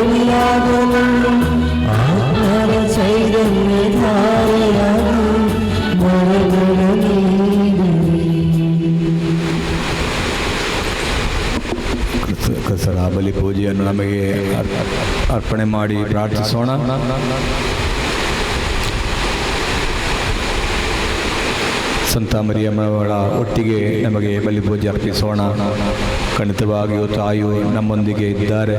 ಬಲಿಯಾಗಲು ಆತ್ಮರ ಚೈತನ್ಯ ಧಾರೆಯಾಗಿ ಮರಗಳ ಕಸರ ಬಲಿ ಪೂಜೆಯನ್ನು ನಮಗೆ ಅರ್ಪಣೆ ಮಾಡಿ ಪ್ರಾರ್ಥಿಸೋಣ. ಸಂತ ಮರಿಯಮ್ಮಳ ಒಟ್ಟಿಗೆ ನಮಗೆ ಬಲಿ ಪೂಜೆ ಅರ್ಪಿಸೋಣ. ಖಂಡಿತವಾಗಿಯೂ ತಾಯಿಯು ನಮ್ಮೊಂದಿಗೆ ಇದ್ದಾರೆ.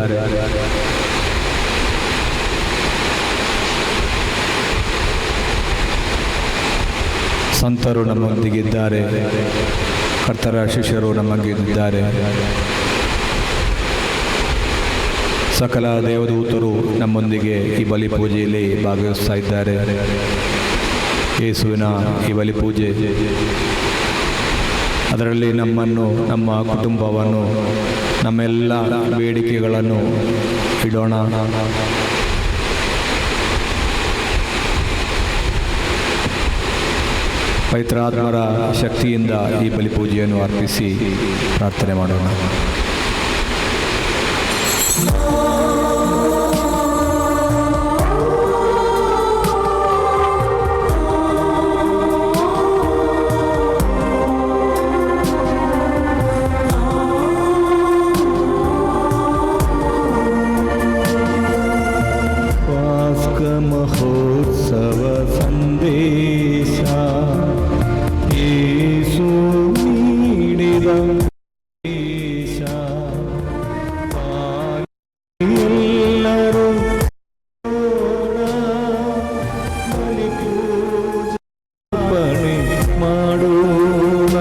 ಸಂತರು ನಮ್ಮೊಂದಿಗಿದ್ದಾರೆ. ಕರ್ತರ ಶಿಷ್ಯರು ನಮಗಿದ್ದಾರೆ. ಸಕಲ ದೇವದೂತರು ನಮ್ಮೊಂದಿಗೆ ಈ ಬಲಿ ಪೂಜೆಯಲ್ಲಿ ಭಾಗವಹಿಸ್ತಾ ಇದ್ದಾರೆ. ಯೇಸುವಿನ ಈ ಬಲಿ ಪೂಜೆ ಅದರಲ್ಲಿ ನಮ್ಮನ್ನು, ನಮ್ಮ ಕುಟುಂಬವನ್ನು, ನಮ್ಮೆಲ್ಲ ಬೇಡಿಕೆಗಳನ್ನು ಇಡೋಣ. ಪವಿತ್ರಾತ್ಮರ ಶಕ್ತಿಯಿಂದ ಈ ಬಲಿ ಪೂಜೆಯನ್ನು ಅರ್ಪಿಸಿ ಪ್ರಾರ್ಥನೆ ಮಾಡೋಣ. ಮಹೋತ್ಸವ ಸಂದೇಶ ಯೇಸು ನೀಡಿದ ಎಲ್ಲರೂ ಅರ್ಪಣೆ ಮಾಡೋಣ.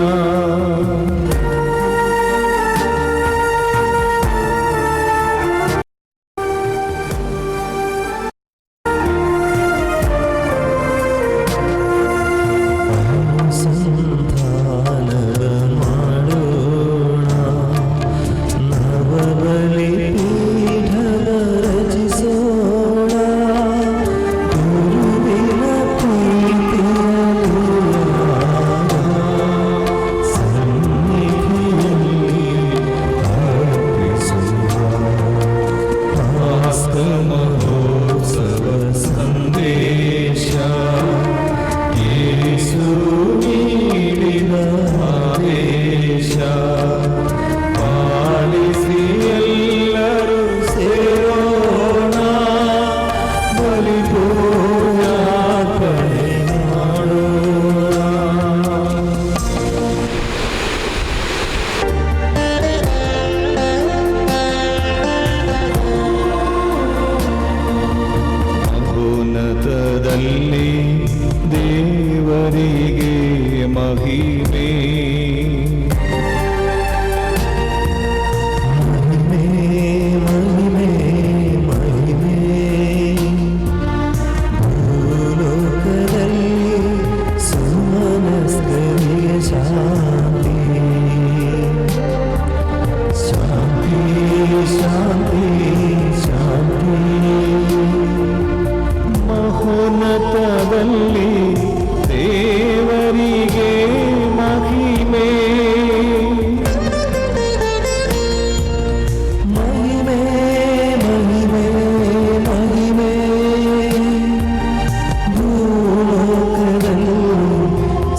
ದೇವರಿಗೆ ಮಹಿಮೆ. ಮಹೋನ್ನತದಲ್ಲಿ ದೇವರಿಗೆ ಮಹಿಮೆ. ಮಹಿಮೆ ಮಹಿಮೆ ಮಹಿಮೆ ಭೂಲೋಕದಲ್ಲಿ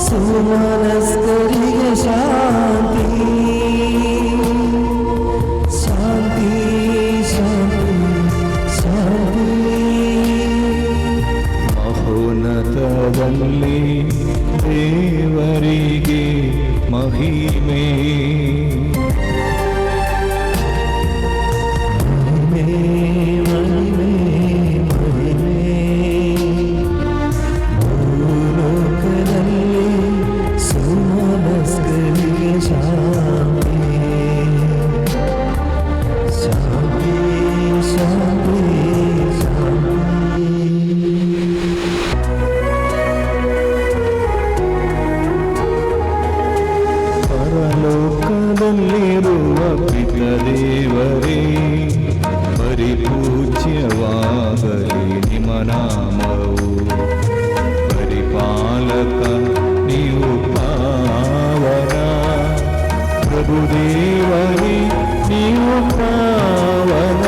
ಸುಮನಸ್ಕರಿಗೆ ಶಾಂತಿ ಶಾಂತಿ ಶಾಂತಿ ಶಾಂತಿ. ಮಹೋನ್ನತದಲ್ಲಿ ದೇವರಿಗೆ ಮಹಿಮೆ. ಪರಲೋಕದಲ್ಲಿರುವ ಪಿತ ದೇವರೇ, ಪರಿಪೂಜ್ಯವಾಗಲಿ ನಿಮ್ಮ ನಾಮವು. ಪರಿಪಾಲಕ ನೀವು ಪಾವನ, ಪ್ರಭುದೇವರೇ ನೀವು ಪಾವನ.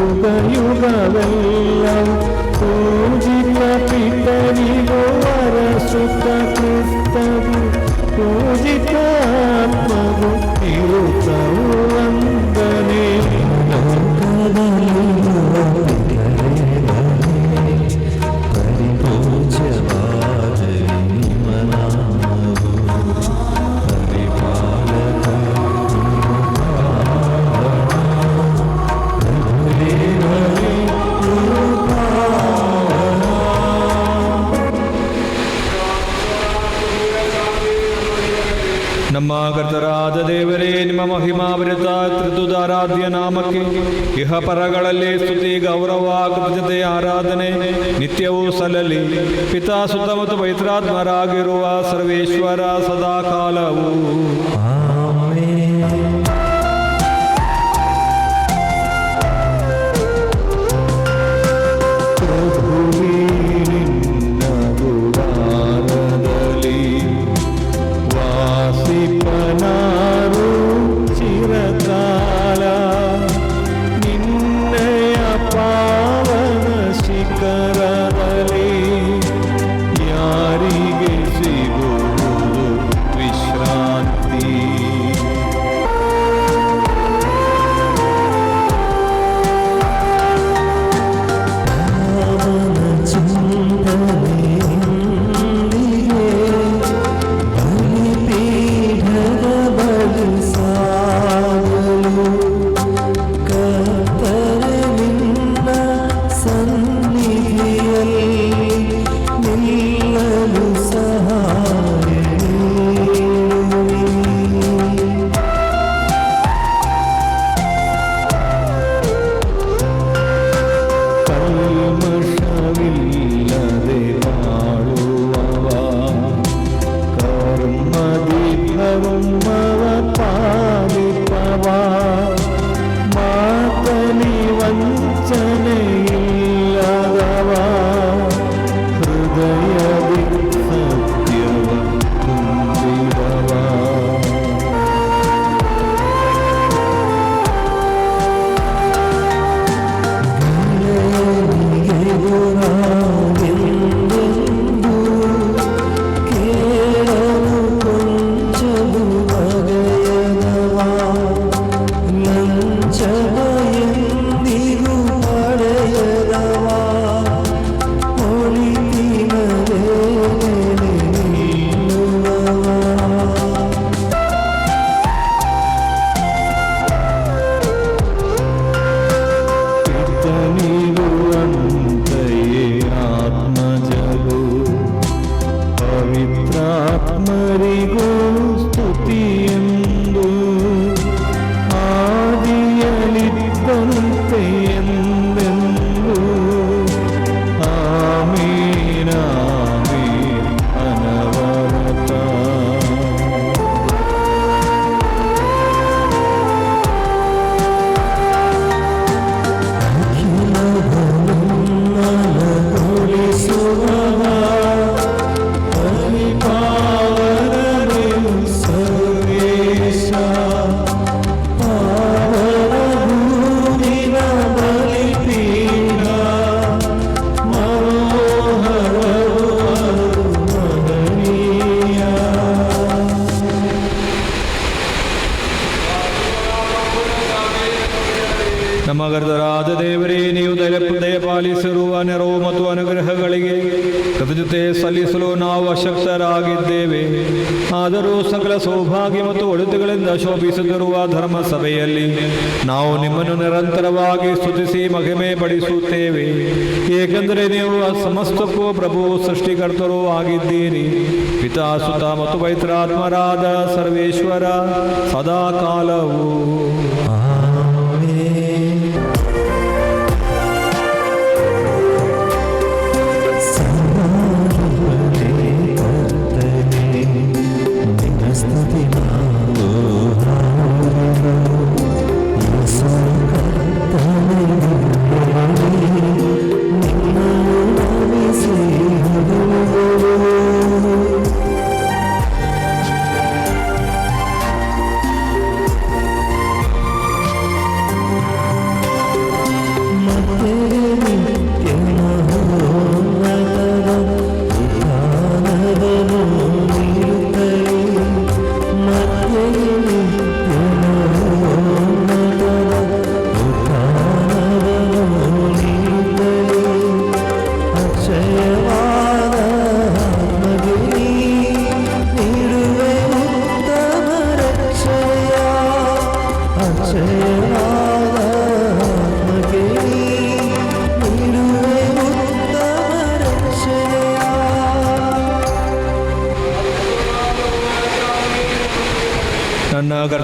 ಯುಗ ಯುಗವೆಲ್ಲ ಪೂಜಿತ ಪಿತರಿಗೂ ವರಸುತ ಕ್ರಿಸ್ತವು ಪೂಜಿತ ಆತ್ಮವು ಇರುತ್ತವು ವಂದನೆ. ಪರಿಪೂಜ್ಯವಾದ ನಿಮ್ಮ ನಾಮವು ಪರಿಪಾಲಕ ನಮ್ಮ ಕರ್ತರಾದ ದೇವರೇ, ನಿಮ್ಮ ಮಹಿಮಾಭರಿತ ತ್ರಿದುದಾರಾಧ್ಯ ನಾಮಕ್ಕೆ ಇಹ ಪರಗಳಲ್ಲಿ ಸ್ತುತಿ ಗೌರವ ಕೃತಜ್ಞತೆ ಆರಾಧನೆ ನಿತ್ಯವೂ ಸಲ್ಲಲಿ. ಪಿತಾ ಸುತ ಮತ್ತು ಪವಿತ್ರಾತ್ಮರಾಗಿರುವ ಸರ್ವೇಶ್ವರ ಸದಾಕಾಲವು. ವಾಸಿಪನಾರು ಚಿರಕಾಲ ನಿನ್ನಯ ಪಾವನ ಶಿಖರದಲ್ಲಿ ಯಾರಿಗೆ ಸಿಗುವುದು ವಿಶ್ರಾಂತಿ. ಕಲ್ಮಷವಿಲ್ಲದೆ ಬಾಳುವವ ಕರ್ಮದಿ ಧರ್ಮವ ಪಾಲಿಪವ ಮಾತಲಿ ವಂಚನೆಯಿಲ್ಲದವ ಹೃದಯದಿ ಸತ್ಯವ ತುಂಬಿದವ. ಪವಿತ್ರಾತ್ಮರಿಗೂ ಸ್ತುತಿಯೆಂದು ಆದಿಯಲಿದ್ದಂತೆ ಎಂದೆಂದು ಆಮೇನ್ ಆಮೇನ್ ಅನವರತ. ನಮ್ಮ ಕರ್ತರಾದ ದೇವರೇ, ನೀವು ದಯಪಾಲಿಸಿರುವ ನೆರವು ಮತ್ತು ಅನುಗ್ರಹಗಳಿಗೆ ಕೃತಜ್ಞತೆ ಸಲ್ಲಿಸಲು ನಾವು ಅಶಕ್ತರಾಗಿದ್ದೇವೆ. ಆದರೂ ಸಕಲ ಸೌಭಾಗ್ಯ ಮತ್ತು ಒಳಿತುಗಳಿಂದ ಶೋಭಿಸುತ್ತಿರುವ ಧರ್ಮ ಸಭೆಯಲ್ಲಿ ನಾವು ನಿಮ್ಮನ್ನು ನಿರಂತರವಾಗಿ ಸ್ತುತಿಸಿ ಮಹಿಮೆ ಪಡಿಸುತ್ತೇವೆ. ಏಕೆಂದರೆ ನೀವು ಸಮಸ್ತಕ್ಕೂ ಪ್ರಭು ಸೃಷ್ಟಿಕರ್ತರೂ ಆಗಿದ್ದೀರಿ. ಪಿತಾ ಸುತ ಮತ್ತು ಪವಿತ್ರಾತ್ಮರಾದ ಸರ್ವೇಶ್ವರ ಸದಾಕಾಲವು.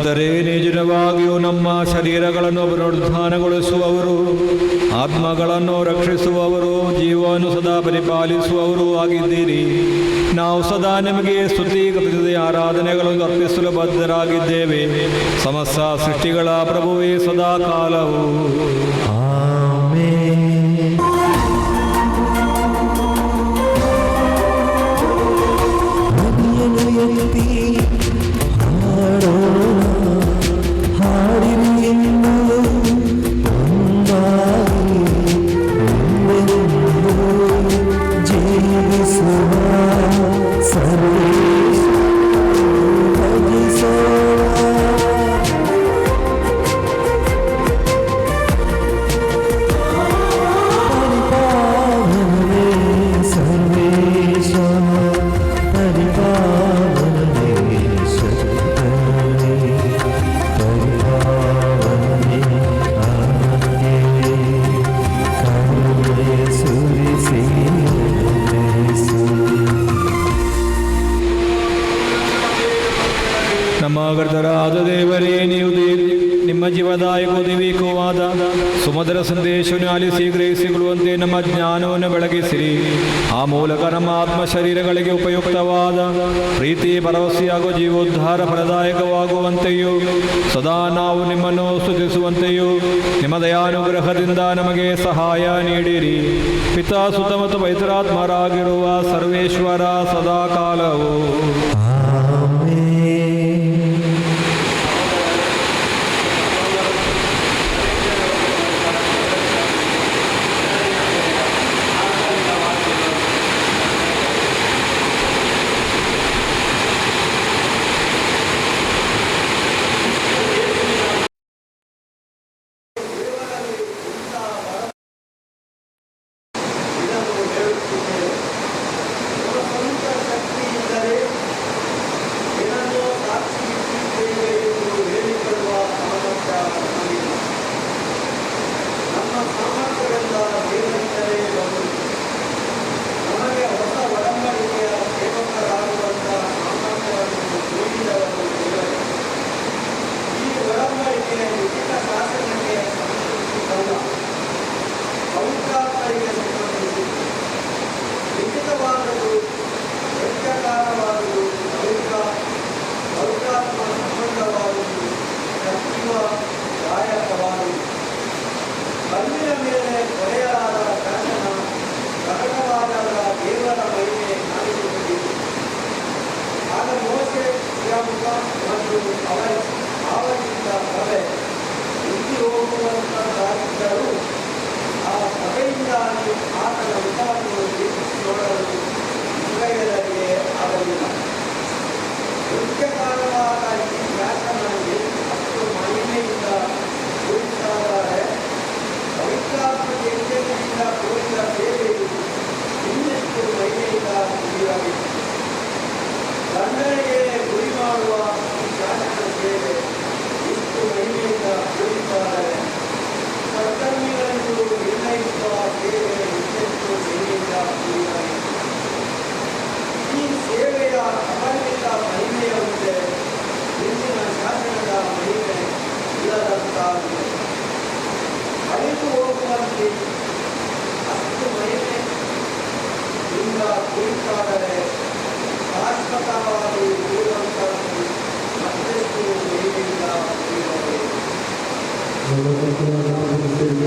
ಕರ್ತರೇ, ನಿಜವಾಗಿಯೂ ನಮ್ಮ ಶರೀರಗಳನ್ನು ಪುನರುತ್ಥಾನಗೊಳಿಸುವವರು, ಆತ್ಮಗಳನ್ನು ರಕ್ಷಿಸುವವರು, ಜೀವವನ್ನು ಸದಾ ಪರಿಪಾಲಿಸುವವರು ಆಗಿದ್ದೀರಿ. ನಾವು ಸದಾ ನಿಮಗೆ ಸ್ತುತಿ ಕೃತಜ್ಞತೆ ಆರಾಧನೆಗಳನ್ನು ಅರ್ಪಿಸಲು ಬದ್ಧರಾಗಿದ್ದೇವೆ. ಸಮಸ್ತ ಸೃಷ್ಟಿಗಳ ಪ್ರಭುವೇ ಸದಾ ಕಾಲವು. ಆಮೆನ್. ಧ್ವನಿಯನ್ನು ಎತ್ತಿ ಹಾಡೋಣ, ಹಾಡಿರಿ ಎಂದು ಒಂದಾಗಿ ಒಂದೆಂದು ಜೀವಿಸುವ ಸರ್ವೇಶ ಭಜಿಸೋಣ. ಪರಿಪಾಲನೆ ಸರ್ವೇಶ, ಪರಿಪಾಲನೆ ಸತ್ಯನೇ, ಪರಿಪಾಲನೆ ಆನಂದೇ, ಕರುಣೆ ಸುರಿಸಿ ನಡೆಸು. ನಮ್ಮ ಕರ್ತರಾದ ದೇವರೇ, ನೀವು ನಿಮ್ಮ ಜೀವದಾಯಕ ದೈವಿಕವಾದ ಸುಮಧುರ ಸಂದೇಶವನ್ನು ಆಲಿಸಿ ಗ್ರಹಿಸಿಕೊಳ್ಳುವಂತೆ ನಮ್ಮ ಜ್ಞಾನವನ್ನು ಬೆಳಗಿಸಿರಿ. ಆ ಮೂಲಕ ನಮ್ಮ ಆತ್ಮ ಶರೀರಗಳಿಗೆ ಉಪಯುಕ್ತವಾದ ಪ್ರೀತಿ, ಭರವಸೆ ಹಾಗೂ ಜೀವೋದ್ಧಾರ ಫಲದಾಯಕವಾಗುವಂತೆಯೂ ಸದಾ ನಾವು ನಿಮ್ಮನ್ನು ಸ್ತುತಿಸುವಂತೆಯೂ ನಿಮ್ಮ ದಯಾನುಗ್ರಹದಿಂದ ನಮಗೆ ಸಹಾಯ ನೀಡಿರಿ. ಪಿತಾ, ಸುತ ಮತ್ತು ಪವಿತ್ರಾತ್ಮರಾಗಿರುವ ಸರ್ವೇಶ್ವರ ಸದಾ ಕಾಲವು.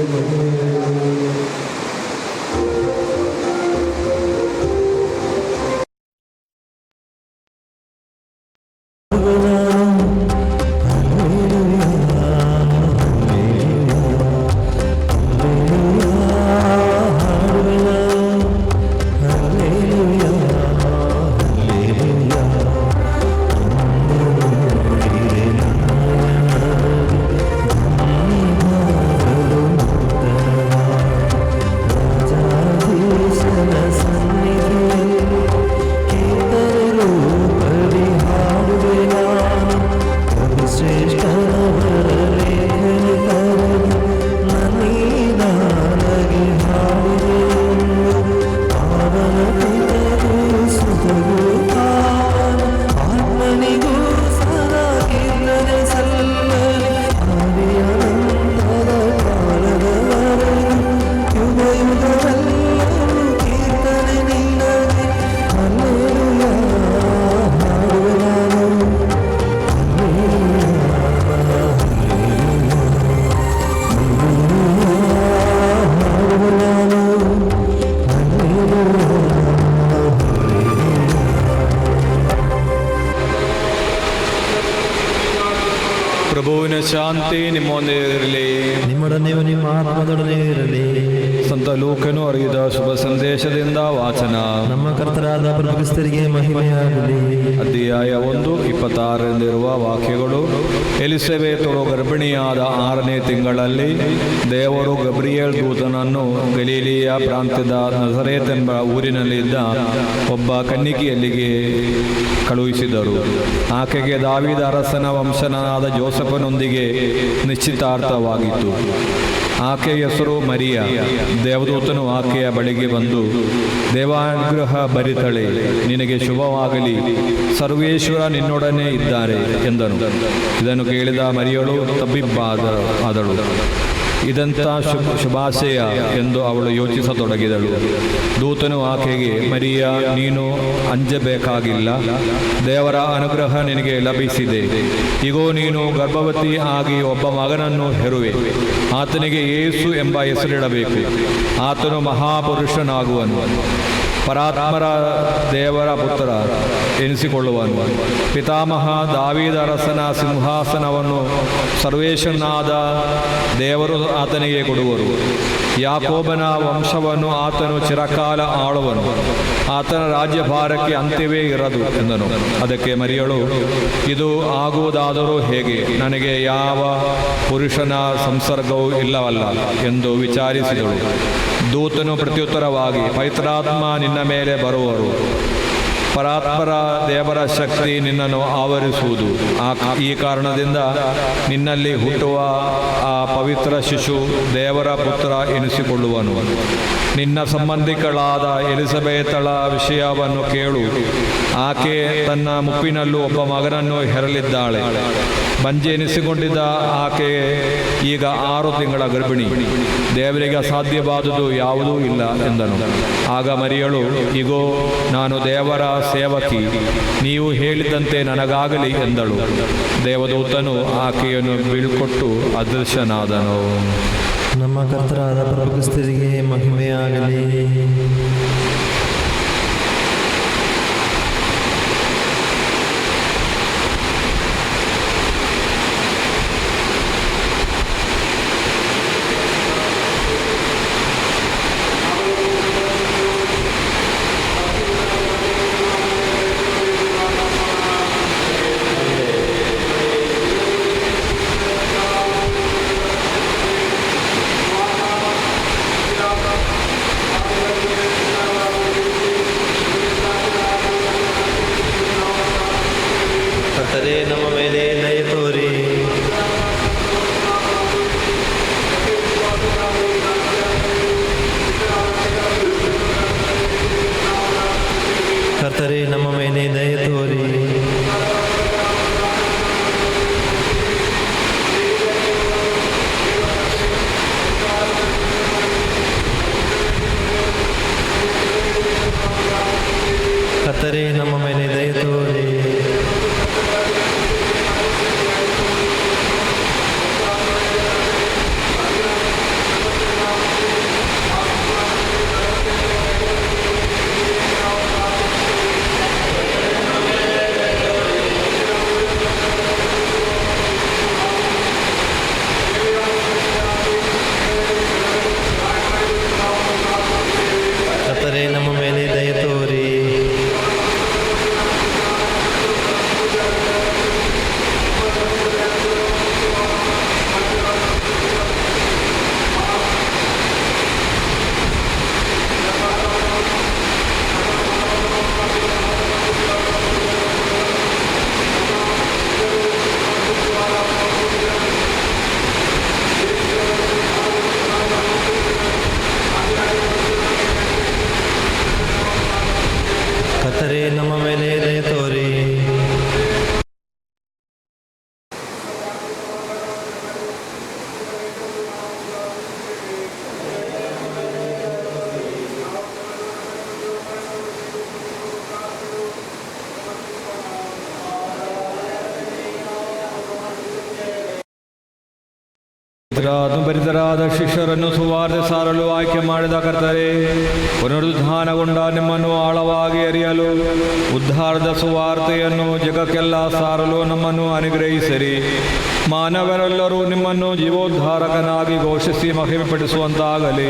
ನಮ್ಮ ಶಾಂತಿ ನಿಮ್ಮೊಂದಿಗೆ ಇರಲಿ. ನಿಮ್ಮೊಡನೆಯೂ ನಿಮ್ಮ ಆತ್ಮದೊಡನೆ ಇರಲಿ. ಸಂತ ಲೂಕನು ಅರಿದ ಶುಭ ಸಂದೇಶದಿಂದ ವಾಚನ. ನಮ್ಮ ಕರ್ತರಾದ ಪ್ರಭು ಕ್ರಿಸ್ತರಿಗೆ ಮಹಿಮೆಯಾಗಲಿ. ಅಧ್ಯಾಯ 1:26 ವಾಕ್ಯಗಳು. ಎಲಿಸಬೇತಳು ಗರ್ಭಿಣಿಯಾದ 6ನೇ ತಿಂಗಳಲ್ಲಿ ದೇವರು ಗಬ್ರಿಯೇಲ್ ದೂತನನ್ನು ಗಲೀಲಿಯ ಪ್ರಾಂತ್ಯದ ನಜರೇತ್ ಎಂಬ ಊರಿನಲ್ಲಿದ್ದ ಒಬ್ಬ ಕನ್ನಿಕೆಯಲ್ಲಿಗೆ ಕಳುಹಿಸಿದರು. ಆಕೆಗೆ ದಾವೀದ ಅರಸನ ವಂಶನಾದ ಜೋಸೆಫನೊಂದಿಗೆ ನಿಶ್ಚಿತಾರ್ಥವಾಗಿತ್ತು. ಆಕೆಯ ಹೆಸರು ಮರಿಯ. ದೇವದೂತನು ಆಕೆಯ ಬಳಿಗೆ ಬಂದು, ದೇವಾನುಗ್ರಹ ಭರಿತಳೆ, ನಿನಗೆ ಶುಭವಾಗಲಿ, ಸರ್ವೇಶ್ವರ ನಿನ್ನೊಡನೆ ಇದ್ದಾರೆ ಎಂದನು. ಇದನ್ನು ಕೇಳಿದ ಮರಿಯಳು ತಬ್ಬಿಬ್ಬಾದಳು. ಇದಂಥ ಶುಭಾಶಯ ಎಂದು ಅವಳು ಯೋಚಿಸತೊಡಗಿದಳು. ದೂತನು ಆಕೆಗೆ, ಮರಿಯ, ನೀನು ಅಂಜಬೇಕಾಗಿಲ್ಲ, ದೇವರ ಅನುಗ್ರಹ ನಿನಗೆ ಲಭಿಸಿದೆ. ಇಗೋ, ನೀನು ಗರ್ಭವತಿ ಆಗಿ ಒಬ್ಬ ಮಗನನ್ನು ಹೆರುವೆ. ಆತನಿಗೆ ಯೇಸು ಎಂಬ ಹೆಸರಿಡಬೇಕು. ಆತನು ಮಹಾಪುರುಷನಾಗುವನು, ಪರಾತ್ಮರ ದೇವರ ಪುತ್ರ ಎನಿಸಿಕೊಳ್ಳುವನು. ಪಿತಾಮಹ ದಾವೀದ ಅರಸನ ಸಿಂಹಾಸನವನ್ನು ಸರ್ವೇಶ್ವರನಾದ ದೇವರು ಆತನಿಗೆ ಕೊಡುವರು. ಯಾಕೋಬನ ವಂಶವನ್ನು ಆತನು ಚಿರಕಾಲ ಆಳುವನು. ಆತನ ರಾಜ್ಯಭಾರಕ್ಕೆ ಅಂತ್ಯವೇ ಇರದು ಎಂದನು. ಅದಕ್ಕೆ ಮರಿಯಳು, ಇದು ಆಗುವುದಾದರೂ ಹೇಗೆ? ನನಗೆ ಯಾವ ಪುರುಷನ ಸಂಸರ್ಗವೂ ಇಲ್ಲವಲ್ಲ ಎಂದು ವಿಚಾರಿಸಿದಳು. ದೂತನು ಪ್ರತ್ಯುತ್ತರವಾಗಿ, ಪವಿತ್ರಾತ್ಮ ನಿನ್ನ ಮೇಲೆ ಬರುವರು, ಪರಾತ್ಪರ ದೇವರ ಶಕ್ತಿ ನಿನ್ನನ್ನು ಆವರಿಸುವುದು. ಈ ಕಾರಣದಿಂದ ನಿನ್ನಲ್ಲಿ ಹುಟ್ಟುವ ಆ ಪವಿತ್ರ ಶಿಶು ದೇವರ ಪುತ್ರ ಎನಿಸಿಕೊಳ್ಳುವನು. ನಿನ್ನ ಸಂಬಂಧಿಗಳಾದ ಎಲಿಸಬೇತಳ ವಿಷಯವನ್ನು ಕೇಳು. ಆಕೆ ತನ್ನ ಮುಪ್ಪಿನಲ್ಲೂ ಒಬ್ಬ ಮಗನನ್ನು ಹೆರಲಿದ್ದಾಳೆ. ಬಂಜೆ ಎನಿಸಿಕೊಂಡಿದ್ದ ಆಕೆ ಈಗ 6 ತಿಂಗಳ ಗರ್ಭಿಣಿ. ದೇವರಿಗೆ ಅಸಾಧ್ಯವಾದುದು ಯಾವುದೂ ಇಲ್ಲ ಎಂದನು. ಆಗ ಮರಿಯಳು, ಇಗೋ, ನಾನು ದೇವರ ಸೇವಕಿ, ನೀವು ಹೇಳಿದಂತೆ ನನಗಾಗಲಿ ಎಂದಳು. ದೇವದೂತನು ಆಕೆಯನ್ನು ಬೀಳ್ಕೊಟ್ಟು ಅದೃಶ್ಯನಾದನು. ನಮ್ಮ ಕರ್ತರಾದ ಪ್ರಭು ಕ್ರಿಸ್ತರಿಗೆ ಮಹಿಮೆಯಾಗಲಿ. ಕರ್ತನೇ, ನಮ್ಮ ಮೇಲೆ ದಯೆ ತೋರಿ. ಕರ್ತನೇ, ನಮ್ಮ ಮೇಲೆ ದಯೆ ತೋರಿ. ಕರ್ತನೇ, ನಮ್ಮ ಮೇಲೆ ದಯೆ ತೋರಿ. ಪವಿತ್ರಾತ್ಮಭರಿತರಾದ ಶಿಷ್ಯರನ್ನು ಸುವಾರ್ತೆ ಸಾರಲು ಆಯ್ಕೆ ಮಾಡಿದ ಕರ್ತರೇ, ಪುನರುತ್ಥಾನಗೊಂಡ ನಿಮ್ಮನ್ನು ಆಳವಾಗಿ ಅರಿಯಲು ಉದ್ಧಾರದ ಸುವಾರ್ತೆಯನ್ನು ಜಗಕ್ಕೆಲ್ಲ ಸಾರಲು ನಮ್ಮನ್ನು ಅನುಗ್ರಹಿಸಿರಿ. ಮಾನವರೆಲ್ಲರೂ ನಿಮ್ಮನ್ನು ಜೀವೋದ್ಧಾರಕನಾಗಿ ಘೋಷಿಸಿ ಮಹಿಮೆಪಡಿಸುವಂತಾಗಲಿ.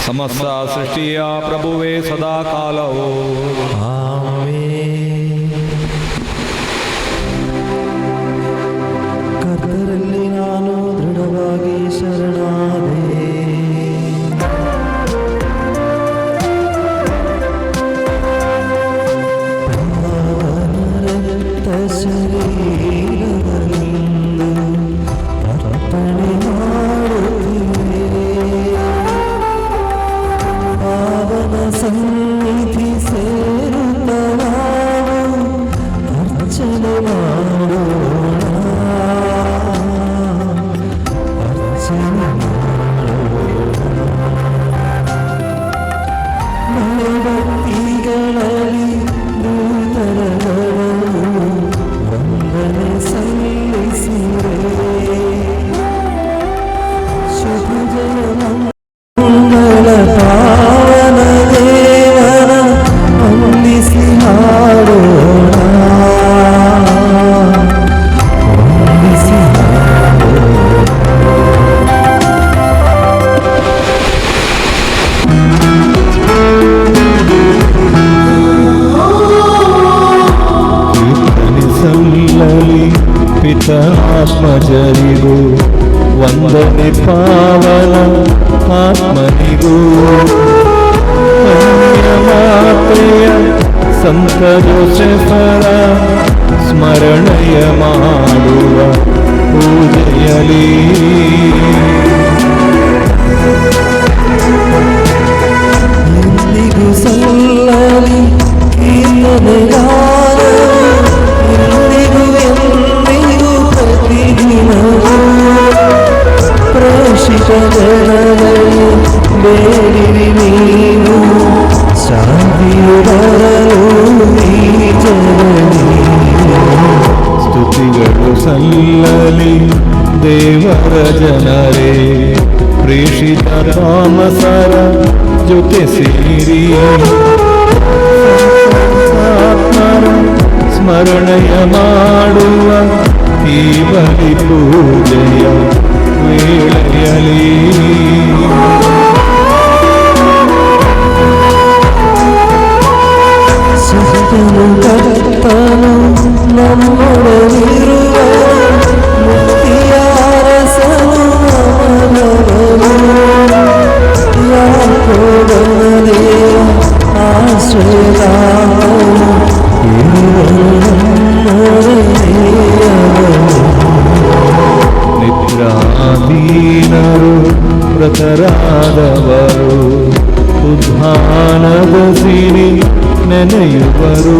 ಸಮಸ್ತ ಸೃಷ್ಟಿಯ ಪ್ರಭುವೇ ಸದಾ ಕಾಲವು. ಕರ್ತರಲ್ಲಿ ನಾನು ದೃಢವಾಗಿ ಶರಣಾದೆ. ಪಾವನರಕ್ತ ಶರೀರವನ್ನು ಅರ್ಪಣೆ ಮಾಡುತ್ತಿವೆ. ಪಾವನ ಸನ್ನಿಧಿ ಸೇರುತ್ತ ನಾವು ಅರ್ಚನೆ ಮಾಡೋಣ. ಭಕ್ತಿಗಳಲ್ಲಿ ದೂತರಗಳನ್ನು ವಂದನೆ ಸಲ್ಲಿಸಿರೆ. ಶುಭ ಜಯ ಮಂಗಳ ಪಾವನ ದೇವರ ವಂದಿಸಿ ಹಾಡೋಣ. ವಂದಿಸಿ ಸಲ್ಲಲಿ ಪಿತಾತ್ಮಜರಿಗೂ ವಂದನೆ ಪಾವನ ಆತ್ಮನಿಗೂ. ಮಾತೆಯ ಸಂತ ಜೋಸೆಫರ ಸ್ಮರಣೆಯ ಮಾಡುವ ಪೂಜೆಯಲಿ ಎಂದಿಗೂ ಸಲ್ಲಲಿ ಕೀರ್ತನೆಗಾರರು, ಎಂದಿಗೂ ಎಂದಿಗೂ ಪ್ರತಿದಿನವೂ ಪ್ರೇಷಿತ ಜನರಲ್ಲಿ ಬೇಡಿರಿ ನೀನು. ಶಾಂತಿಯು ಬರಲು ಈ ಜನರಲ್ಲಿ. ಸ್ತುತಿಗಳು ಸಲ್ಲಲಿ ದೇವರ ಜನರೇ, ಪ್ರೇಷಿತ ತಾಮಸರ ಜೊತೆ ಸೇರಿ ಆತ್ಮರ ಸ್ಮರಣೆಯ ಮಾಡುವ ಈ ಬಲಿ ಪೂಜೆಯ ವೇಳೆಯಲಿ. ಸತ್ತನು ಕರ್ತನು ನಮ್ಮೊಡನಿರುವ ಮುಕ್ತಿಯ ಅರಸನು ನಮನವನು. ಯಾಕೋಬನ ದೇವ ಆಶ್ರಯದಾತನು, ನಿದ್ರಾಧೀನರು ವ್ರತರಾದವರು ಉದ್ಧಾನದ ಸಿರಿ ನೆನೆಯುವರು.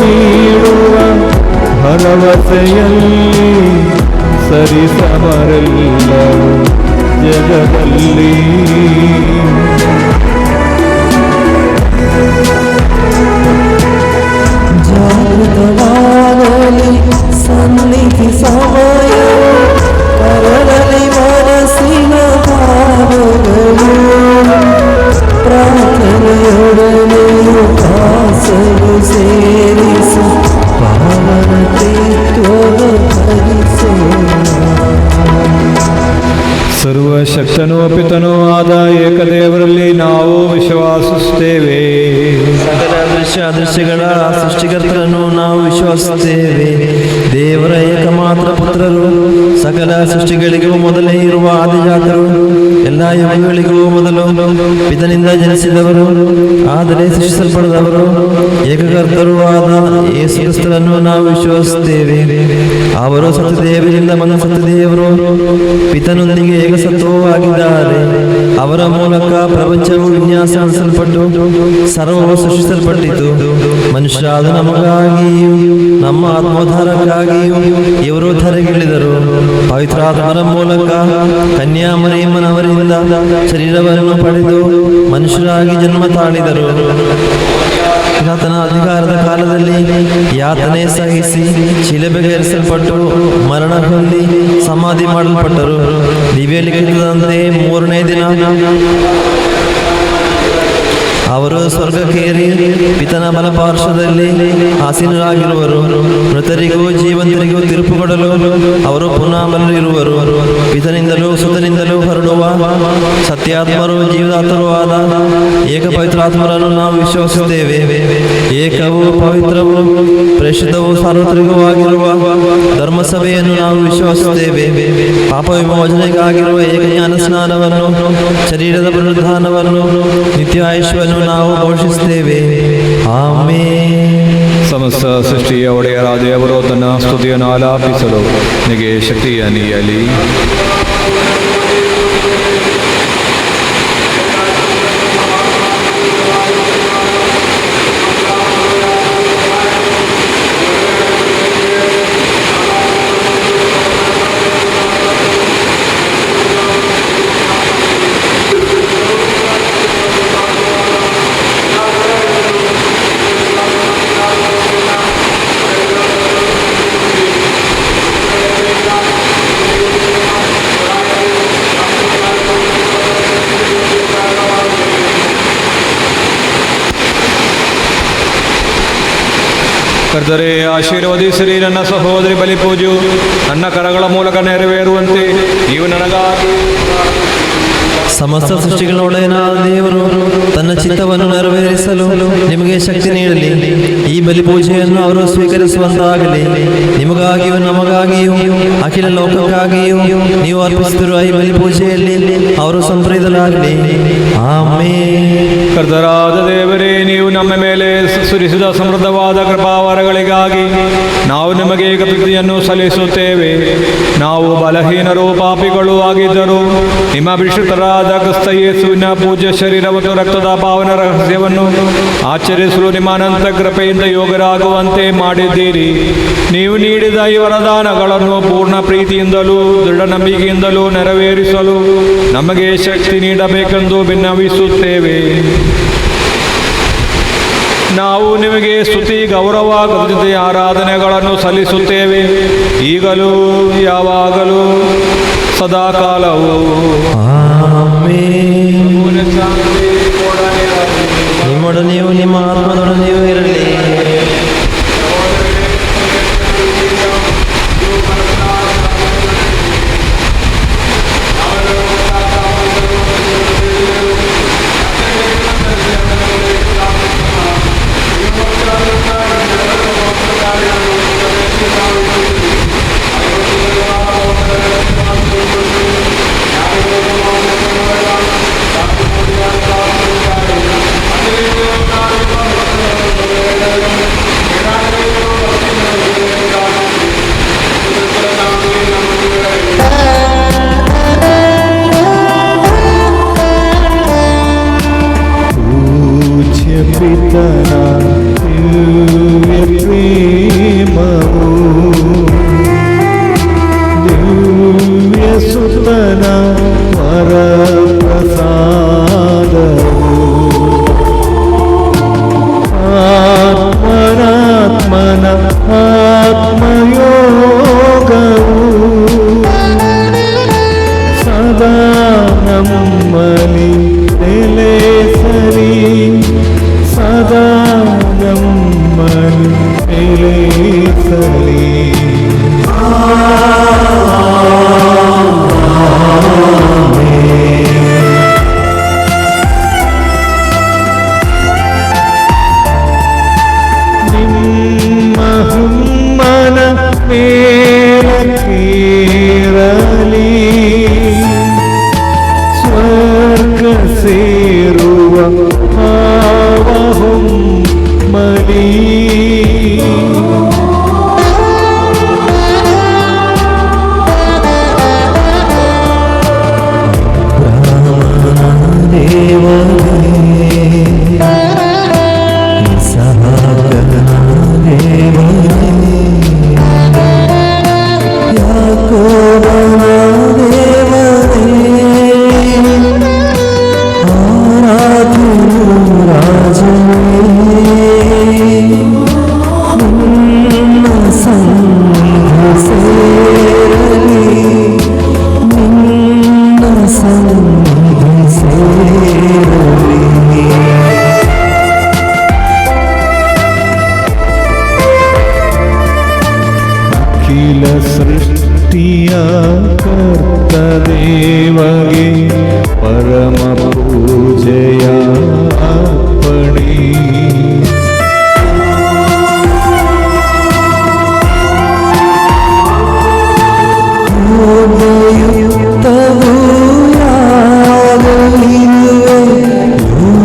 ನೀಡುವ ಭರವಸೆಯಲ್ಲಿ ಸರಿಸಮರೆಲ್ಲರು ಜಗದಲ್ಲಿ. ಜಾಗೃತವಾಗಲಿ ಸನ್ನಿಧಿ ಸಮಯ, ಕರಳಲಿ ಮನಸ್ಸಿನ ಭಾವಗಳು. ಪ್ರಾರ್ಥನೆಯೊಡನೆಯು ಕಾಸಲು ಸೇರಿಸಿ ಪಾವನ ತೀರ್ಥವ ಹರಿಸೋಣ. ಸರ್ವಶಕ್ತನೂ ಪಿತನೂ ಆದ ಏಕದೇವರಲ್ಲಿ ನಾವು ವಿಶ್ವಾಸಿಸುತ್ತೇವೆ. ಸಕಲ ದೃಶ್ಯಗಳ ಸೃಷ್ಟಿಕರ್ತರನ್ನು ನಾವು ವಿಶ್ವಾಸಿಸುತ್ತೇವೆ. ದೇವರ ಏಕಮಾತ್ರ ಪುತ್ರರು, ಸಕಲ ಸೃಷ್ಟಿಗಳಿಗೂ ಮೊದಲೇ ಇರುವ ಆದಿಜಾತರು, ಎಲ್ಲ ಯುಗಗಳಿಗೂ ಮೊದಲು ಪಿತನಿಂದ ಜನಿಸಿದವರು, ಆದರೆ ಸೃಷ್ಟಿಸಲ್ಪಡದವರು, ಏಕಕರ್ತರೂ ಆದ ಯೇಸು ಕ್ರಿಸ್ತರನ್ನು ನಾವು ವಿಶ್ವಾಸಿಸುತ್ತೇವೆ. ಅವರು ಸತ್ಯದೇವರಿಂದ ಬಂದ ಸತ್ಯದೇವರು, ಪಿತನೊಂದಿಗೆ ಏಕಸತ್ವವೂ ಆಗಿದ್ದಾರೆ. ಅವರ ಮೂಲಕ ಪ್ರಪಂಚವು ವಿನ್ಯಾಸಗೊಳಿಸಲ್ಪಟ್ಟು ಸರ್ವವು ಸೃಷ್ಟಿಸಲ್ಪಟ್ಟಿತು. ಮನುಷ್ಯರಾದ ನಮಗಾಗಿಯೂ ನಮ್ಮ ಆತ್ಮೋದ್ಧಾರಕ್ಕಾಗಿಯೂ ಇವರು ಧರೆಗಿಳಿದರು. ಪವಿತ್ರಾತ್ಮರ ಮೂಲಕ ಕನ್ಯಾಮರಿಯಮ್ಮನವರಿಂದ ಶರೀರವನ್ನು ಪಡೆದು ಮನುಷ್ಯರಾಗಿ ಜನ್ಮ ತಾಳಿದರು. ಪಿಲಾತನ ಅಧಿಕಾರದ ಕಾಲದಲ್ಲಿ ಯಾತನೆ ಸಹಿಸಿ ಶಿಲೆಬೆಗೇರಿಸಲ್ಪಟ್ಟು ಮರಣ ಹೊಂದಿ ಸಮಾಧಿ ಮಾಡಲ್ಪಟ್ಟರು. ದಿವ್ಯಲಿಖಿತದಂತೆ ಮೂರನೇ ದಿನ ಅವರು ಸ್ವರ್ಗಕ್ಕೇರಿ ಪಿತನ ಬಲಪಾರ್ಶ್ವದಲ್ಲಿ ಆಸೀನರಾಗಿರುವರು. ಮೃತರಿಗೂ ಜೀವಂತರಿಗೂ ತೀರ್ಪು ಕೊಡಲು ಅವರು ಪುನಃ ಬರಲಿರುವರು. ಪಿತನಿಂದಲೂ ಸುತನಿಂದಲೂ ಹೊರಡುವ ಸತ್ಯಾತ್ಮರು ಜೀವದಾತರೂ ಆದ ಏಕ ಪವಿತ್ರಾತ್ಮರನ್ನು ನಾವು ವಿಶ್ವಸಿಸುತ್ತೇವೆ. ಏಕವೂ ಪವಿತ್ರವೂ ಪರಿಶುದ್ಧವೂ ಸಾರ್ವತ್ರಿಕವೂ ಆಗಿರುವ ಧರ್ಮಸಭೆಯನ್ನು ನಾವು ವಿಶ್ವಸಿಸುತ್ತೇವೆ. ಪಾಪ ವಿಮೋಚನೆಗಾಗಿರುವ ಏಕಜ್ಞಾನ ಸ್ನಾನವನ್ನು, ಶರೀರದ ಪುನರುತ್ಥಾನವನ್ನು, ನಿತ್ಯ ಆಯುಷ್ಯವನ್ನು ನಾವು ಘೋಷಿಸುತ್ತೇವೆ. ಆಮೆನ್. ಸಮಸ್ತ ಸೃಷ್ಟಿಯ ಒಡೆಯರಾದ ದೇವರು ತನ್ನ ಸ್ತುತಿಯನ್ನು ಆಲಾಪಿಸಲು ನಿನಗೆ ಶಕ್ತಿಯ ನೀಯಲಿ. ಕರ್ತರೇ, ಆಶೀರ್ವದಿಸಿರಿ. ನನ್ನ ಸಹೋದರಿ ಬಲಿಪೂಜೆಯು ನನ್ನ ಕರಗಳ ಮೂಲಕ ನೆರವೇರುವಂತೆ ನೀವು ನನಗಾಗಿ ಸಮಸ್ತ ಸೃಷ್ಟಿಗಳೊಡೆಯನಾದ ದೇವರು ತನ್ನ ಚಿತ್ತವನ್ನು ನೆರವೇರಿಸಲು ನಿಮಗೆ ಶಕ್ತಿ ನೀಡಲಿ. ಈ ಬಲಿಪೂಜೆಯನ್ನು ಅವರು ಸ್ವೀಕರಿಸುವಂತಾಗಲಿ. ನಿಮಗಾಗಿಯೂ ನಮಗಾಗಿಯೂ ಅಖಿಲ ಲೋಕಕ್ಕಾಗಿಯೂ ನೀವು ಅರ್ಪಿಸುತ್ತಿರುವ ಈ ಬಲಿಪೂಜೆಯಲ್ಲಿ ಅವರು ಸಂಪ್ರೀತರಾಗಲಿ. ಆಮೆನ್. ಕರ್ತರಾದ ದೇವರೇ, ನೀವು ನಮ್ಮ ಮೇಲೆ ಸುರಿಸಿದ ಸಮೃದ್ಧವಾದ ಕೃಪಾವರಗಳಿಗಾಗಿ ನಾವು ನಿಮಗೆ ಕೃತಿಯನ್ನು ಸಲ್ಲಿಸುತ್ತೇವೆ. ನಾವು ಬಲಹೀನರು, ಪಾಪಿಗಳು ಆಗಿದ್ದರೂ ನಿಮ್ಮ ಅಭಿಷಿಕ್ತರಾದ ಕ್ರಿಸ್ತ ಯೇಸುವಿನ ಪೂಜ್ಯ ಶರೀರ ಮತ್ತು ರಕ್ತದ ಪಾವನ ರಹಸ್ಯವನ್ನು ಆಚರಿಸಲು ನಿಮ್ಮ ಅನಂತ ಕೃಪೆಯಿಂದ ಯೋಗ್ಯರಾಗುವಂತೆ ಮಾಡಿದ್ದೀರಿ. ನೀವು ನೀಡಿದ ಈ ವರದಾನಗಳನ್ನು ಪೂರ್ಣ ಪ್ರೀತಿಯಿಂದಲೂ ದೃಢ ನಂಬಿಕೆಯಿಂದಲೂ ನೆರವೇರಿಸಲು ನಮಗೆ ಶಕ್ತಿ ನೀಡಬೇಕೆಂದು ಭಿನ್ನವಿಸುತ್ತೇವೆ. ನಾವು ನಿಮಗೆ ಸ್ತುತಿ, ಗೌರವ, ಕೃತಜ್ಞತೆ, ಆರಾಧನೆಗಳನ್ನು ಸಲ್ಲಿಸುತ್ತೇವೆ, ಈಗಲೂ ಯಾವಾಗಲೂ ಸದಾಕಾಲವೂ. ನಿಮ್ಮೊಡನೆಯೂ ನಿಮ್ಮ ಆತ್ಮದೊಡನೆಯೂ ಇರಲಿ. ಪಿತನ ದಿವ್ಯ ಪ್ರೇಮವು, ದಿವ್ಯ ಸುತನ ವರಪ್ರಸಾದವು, ಆತ್ಮನಾತ್ಮನ ಆತ್ಮಯೋಗವು ಸದಾ ನಮ್ಮಲ್ಲಿ ನೆಲೆಸಲಿ, ಸದಾ ನಮ್ಮಲ್ಲಿ ನೆಲೆಸಲಿ. ನಿಮ್ಮ ಹುಮ್ಮನ ಮೇಲಕ್ಕೇರಲಿ, ಸ್ವರ್ಗ ಸೇರುವ ಮಲಿ. ರಾಜನೇ ಪರಮ ಪೂಜೆಯ ಅರ್ಪಣೆ. ಯೋಗ್ಯಯುಕ್ತವೂ ಯಾಗವಿದುವೆ,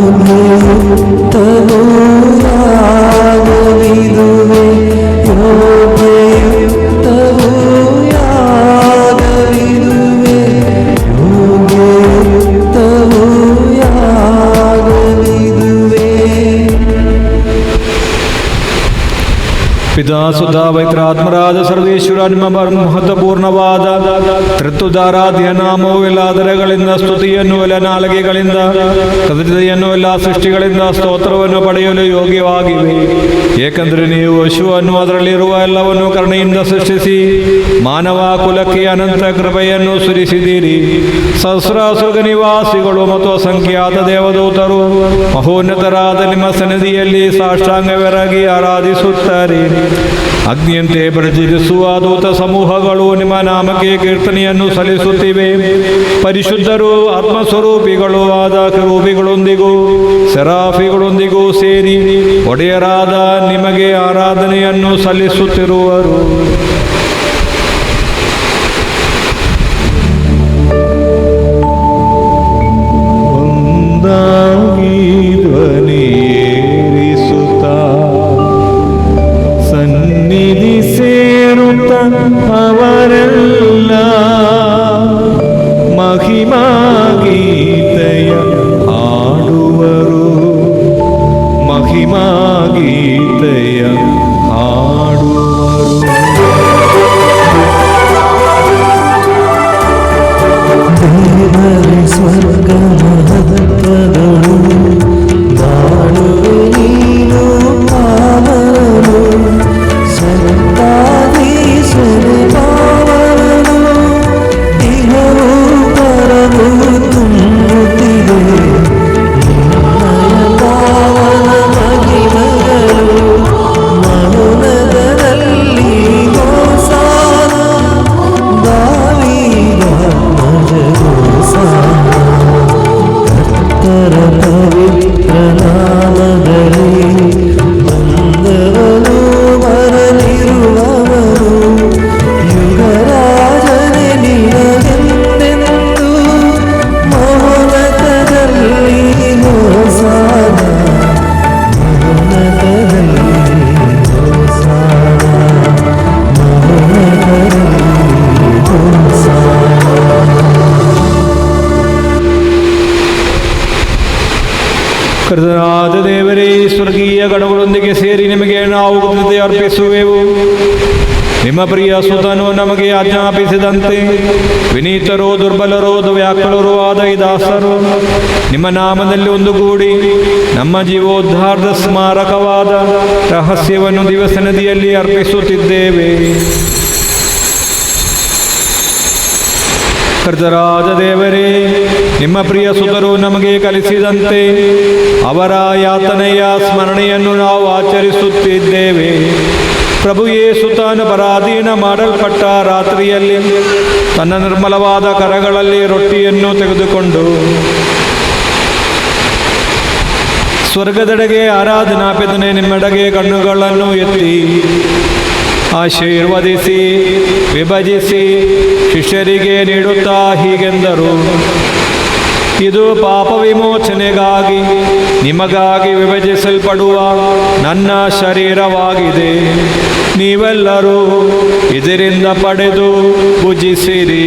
ಯೋಗ್ಯಯುಕ್ತವೂ ಯಾಗವಿದುವೆ, ಯೋಗ್ಯಯುಕ್ತವೂ ಯಾಗವಿದುವೆ, ಯೋಗ್ಯಯುಕ್ತವೂ ಯಾಗವಿದುವೆ. ಪಿತಾ ಸುತ ಪವಿತ್ರಾತ್ಮರಾದ ಸರ್ವೇಶ್ವರ ನಿಮ್ಮ ಮಹತ್ವಪೂರ್ಣವಾದ ತ್ರಿತ್ವದಾರಾಧ್ಯ ನಾಮವು ಎಲ್ಲ ದರಗಳಿಂದ ಸ್ತುತಿಯನ್ನು ಎಲ್ಲ ನಾಲಿಗೆಗಳಿಂದ ಕೃತಜ್ಞತೆಯನ್ನು ಎಲ್ಲ ಸೃಷ್ಟಿಗಳಿಂದ ಸ್ತೋತ್ರವನ್ನು ಪಡೆಯಲು ಯೋಗ್ಯವಾಗಿವೆ. ಏಕೆಂದರೆ ನೀವು ವಿಶ್ವವನ್ನು ಅದರಲ್ಲಿರುವ ಎಲ್ಲವನ್ನು ಕರುಣೆಯಿಂದ ಸೃಷ್ಟಿಸಿ ಮಾನವ ಕುಲಕ್ಕೆ ಅನಂತ ಕೃಪೆಯನ್ನು ಸುರಿಸಿದ್ದೀರಿ. ಸಹಸ್ರಾಸುರ ನಿವಾಸಿಗಳು ಮತ್ತು ಅಸಂಖ್ಯಾತ ದೇವದೂತರು ಮಹೋನ್ನತರಾದ ನಿಮ್ಮ ಸನ್ನಿಧಿಯಲ್ಲಿ ಸಾಷ್ಟಾಂಗವೆರಗಿ ಆರಾಧಿಸುತ್ತಾರೆ. ಅಗ್ನಿಯಂತೆ ಪ್ರಜ್ವಲಿಸುವ ದೂತ ಸಮೂಹಗಳು ನಿಮ್ಮ ನಾಮಕ್ಕೆ ಕೀರ್ತನೆಯನ್ನು ಸಲ್ಲಿಸುತ್ತಿವೆ. ಪರಿಶುದ್ಧರು ಆತ್ಮಸ್ವರೂಪಿಗಳು ಆದ ಕೆರೂಬಿಗಳೊಂದಿಗೂ ಸೆರಾಫಿಗಳೊಂದಿಗೂ ಸೇರಿ ಒಡೆಯರಾದ ನಿಮಗೆ ಆರಾಧನೆಯನ್ನು ಸಲ್ಲಿಸುತ್ತಿರುವರು. ಒಂದಾಗಿ ಧ್ವನಿಯೇರಿಸುತ್ತಾ ಸನ್ನಿಧಿ ಸೇರುತ್ತ ಅವರೆಲ್ಲ ಮಹಿಮಾ ಗೀತೆಯ ಹಾಡುವರು, ಮಹಿಮಾ ಗೀತೆಯ ಹಾಡುವರು. ದೇವರ ಸ್ವರ್ಗ ಮಹತ್ವಗಳು ಮಾಡುವೆ ನೀನು ಪಾವನನು, ಸರ್ವಾಧೀಶ್ವರ ಪಾವನನು, ಇಹವೂ ಪರವೂ ತುಂಬುತ್ತಿದೆ ನಿನ್ನಯ ಪಾವನ ಮಹಿಮೆಗಳು. ಮನುನದಲ್ಲಿ ಹೋಸಾನ, ದಾವೀದ ಹೋಸಾನ. ಕರ್ತರ ಪವಿತ್ರ ನಾಮದಲ್ಲಿ ಬಂದವನು ಬರಲಿರುವವನು, ಯುಗರಾಜನೇ ನಿನಗೆಂದೆಂದು ಮೌನತದಲ್ಲಿ ಹೋಸಾನ, ಮೌನತದಲ್ಲಿ ಹೋಸಾನ, ಮೌನತದಲ್ಲಿ ಹೋಸಾನ. ಕರ್ತನಾದ ದೇವರೇ, ಸ್ವರ್ಗೀಯ ಗಣಗಳೊಂದಿಗೆ ಸೇರಿ ನಿಮಗೆ ನಾವು ಕೃತಜ್ಞತೆ ಅರ್ಪಿಸುವೆವು. ನಿಮ್ಮ ಪ್ರಿಯ ಸುತನು ನಮಗೆ ಆಜ್ಞಾಪಿಸಿದಂತೆ ವಿನೀತರು ದುರ್ಬಲರು ವ್ಯಾಕುಲರು ಆದ ಈ ದಾಸರು ನಿಮ್ಮ ನಾಮದಲ್ಲಿ ಒಂದುಗೂಡಿ ನಮ್ಮ ಜೀವೋದ್ಧಾರದ ಸ್ಮಾರಕವಾದ ರಹಸ್ಯವನ್ನು ದಿವಸನದಿಯಲ್ಲಿ ಅರ್ಪಿಸುತ್ತಿದ್ದೇವೆ. ಕರ್ತರಾದ ದೇವರೇ, ನಿಮ್ಮ ಪ್ರಿಯ ಸುತರು ನಮಗೆ ಕಲಿಸಿದಂತೆ ಅವರ ಯಾತನೆಯ ಸ್ಮರಣೆಯನ್ನು ನಾವು ಆಚರಿಸುತ್ತಿದ್ದೇವೆ. ಪ್ರಭು ಯೇಸು ತಾನು ಪರಾಧೀನ ಮಾಡಲ್ಪಟ್ಟ ರಾತ್ರಿಯಲ್ಲಿ ತನ್ನ ನಿರ್ಮಲವಾದ ಕರಗಳಲ್ಲಿ ರೊಟ್ಟಿಯನ್ನು ತೆಗೆದುಕೊಂಡು ಸ್ವರ್ಗದೆಡೆಗೆ ಆರಾಧನಾ ಪಿತನೇ ನಿಮ್ಮೆಡೆಗೆ ಕಣ್ಣುಗಳನ್ನು ಎತ್ತಿ ಆಶೀರ್ವದಿಸಿ ವಿಭಜಿಸಿ ಶಿಷ್ಯರಿಗೆ ನೀಡುತ್ತಾ ಹೀಗೆಂದರು: ಇದು ಪಾಪ ವಿಮೋಚನೆಗಾಗಿ ನಿಮಗಾಗಿ ವಿಭಜಿಸಲ್ಪಡುವ ನನ್ನ ಶರೀರವಾಗಿದೆ. ನೀವೆಲ್ಲರೂ ಇದರಿಂದ ಪಡೆದು ಭುಜಿಸಿರಿ.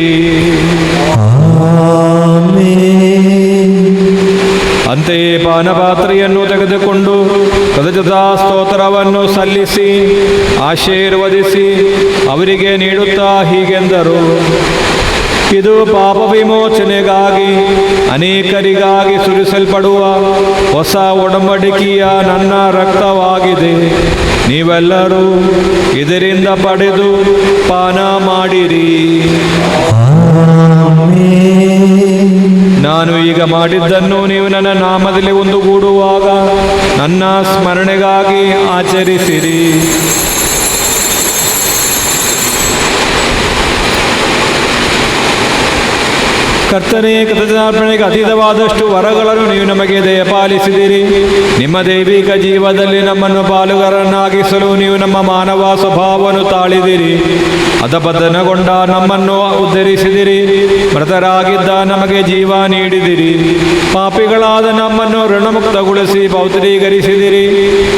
ಅಂತೆಯೇ ಪಾನಪಾತ್ರೆಯನ್ನು ತೆಗೆದುಕೊಂಡು ಕೃತಜ್ಞತಾ ಸ್ತೋತ್ರವನ್ನು ಸಲ್ಲಿಸಿ ಆಶೀರ್ವದಿಸಿ ಅವರಿಗೆ ನೀಡುತ್ತಾ ಹೀಗೆಂದರು: ಇದು ಪಾಪ ವಿಮೋಚನೆಗಾಗಿ ಅನೇಕರಿಗಾಗಿ ಸುರಿಸಲ್ಪಡುವ ಹೊಸ ಒಡಂಬಡಿಕೆಯ ನನ್ನ ರಕ್ತವಾಗಿದೆ. ನೀವೆಲ್ಲರೂ ಇದರಿಂದ ಪಡೆದು ಪಾನ ಮಾಡಿರಿ. ನಾನು ಈಗ ಮಾಡಿದ್ದನ್ನು ನೀವು ನನ್ನ ನಾಮದಲ್ಲಿ ಒಂದುಗೂಡುವಾಗ ನನ್ನ ಸ್ಮರಣೆಗಾಗಿ ಆಚರಿಸಿರಿ. ಕರ್ತನೇ, ಕೃತಜ್ಞಾರ್ಪಣೆಗೆ ಅತೀತವಾದಷ್ಟು ವರಗಳನ್ನು ನೀವು ನಮಗೆ ದಯಪಾಲಿಸಿದಿರಿ. ನಿಮ್ಮ ದೈವಿಕ ಜೀವದಲ್ಲಿ ನಮ್ಮನ್ನು ಪಾಲುಗಾರರನ್ನಾಗಿಸಲು ನೀವು ನಮ್ಮ ಮಾನವ ಸ್ವಭಾವವನ್ನು ತಾಳಿದಿರಿ. ಅಧಪತನಗೊಂಡ ನಮ್ಮನ್ನು ಉದ್ಧರಿಸಿದಿರಿ. ಮೃತರಾಗಿದ್ದ ನಮಗೆ ಜೀವ ನೀಡಿದಿರಿ. ಪಾಪಿಗಳಾದ ನಮ್ಮನ್ನು ಋಣಮುಕ್ತಗೊಳಿಸಿ ಪೌತ್ರೀಕರಿಸಿದಿರಿ.